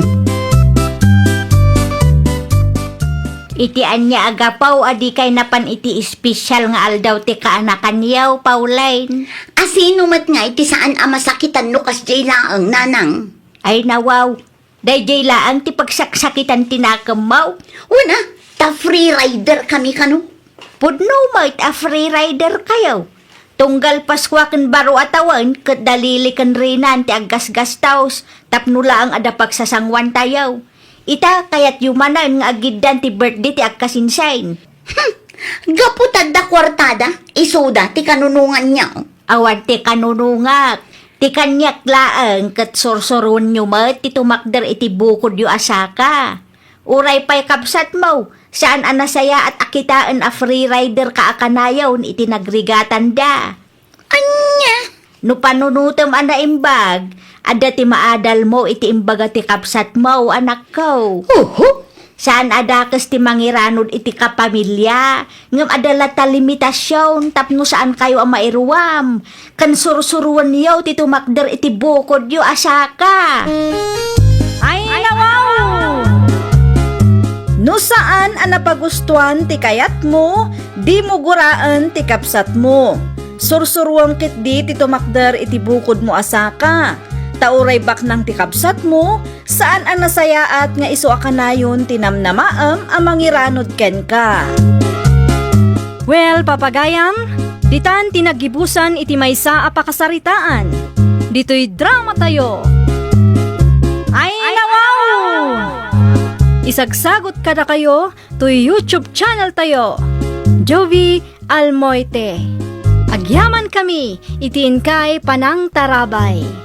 Iti anya agapaw adi kay napan iti espesyal nga aldaw ti kaanakan yaw, Pauline. Asino mat nga iti saan a masakitan no kasjay laang nanang? Ay nawaw, dayjay laang ti pagsaksakitan tinakamaw. Una, ta free rider kami kano? Pudno mo't a free rider kayo. Tunggal paswakan baro atawan, kat dalili kan rinan ti aggas-gastaws, tapnula ang ada pagsasangwan tayaw. Ita kayat yumanan nga agiddan ti birthday ti agkasinsain. Gaputad da kwartada, isuda ti kanunungan niya. Awan ti kanunungak, ti kanyak laang kat sorsoron nyo mat ti tumakder iti bukod yu asaka. Uray pa'y kapsat mo, saan anasaya at akitaan a free rider ka akanayaw iti nagrigatan da. Anya? No panunutom ana imbag, ada ti maadal mo iti imbaga ti kapsat mo, anak ko. Saan adakas ti mangiranod iti kapamilya, ngam adala ta limitasyon, tapno saan kayo ang mairuwam. Kan sursuruan niyo ti tumakder iti bukod yo asaka. Ay, nawaw! No saan ang napagustuhan ti kayat mo, di mo guraan ti kapsat mo. Sursuruang kit di ti tumakder iti bukod mo asaka. Tauray bak ng ti kapsat mo, saan ang nasayaat nga iso akanayon tinamnamaam ang mangiranod ken ka. Well, papagayam, ditan tinagibusan iti maysa a pakasaritaan. Dito'y drama tayo. Ay, nawaw! Isagsagot kada kayo to YouTube channel tayo. Jovi Almoite. Agyaman kami, itiin kay Panang Tarabay.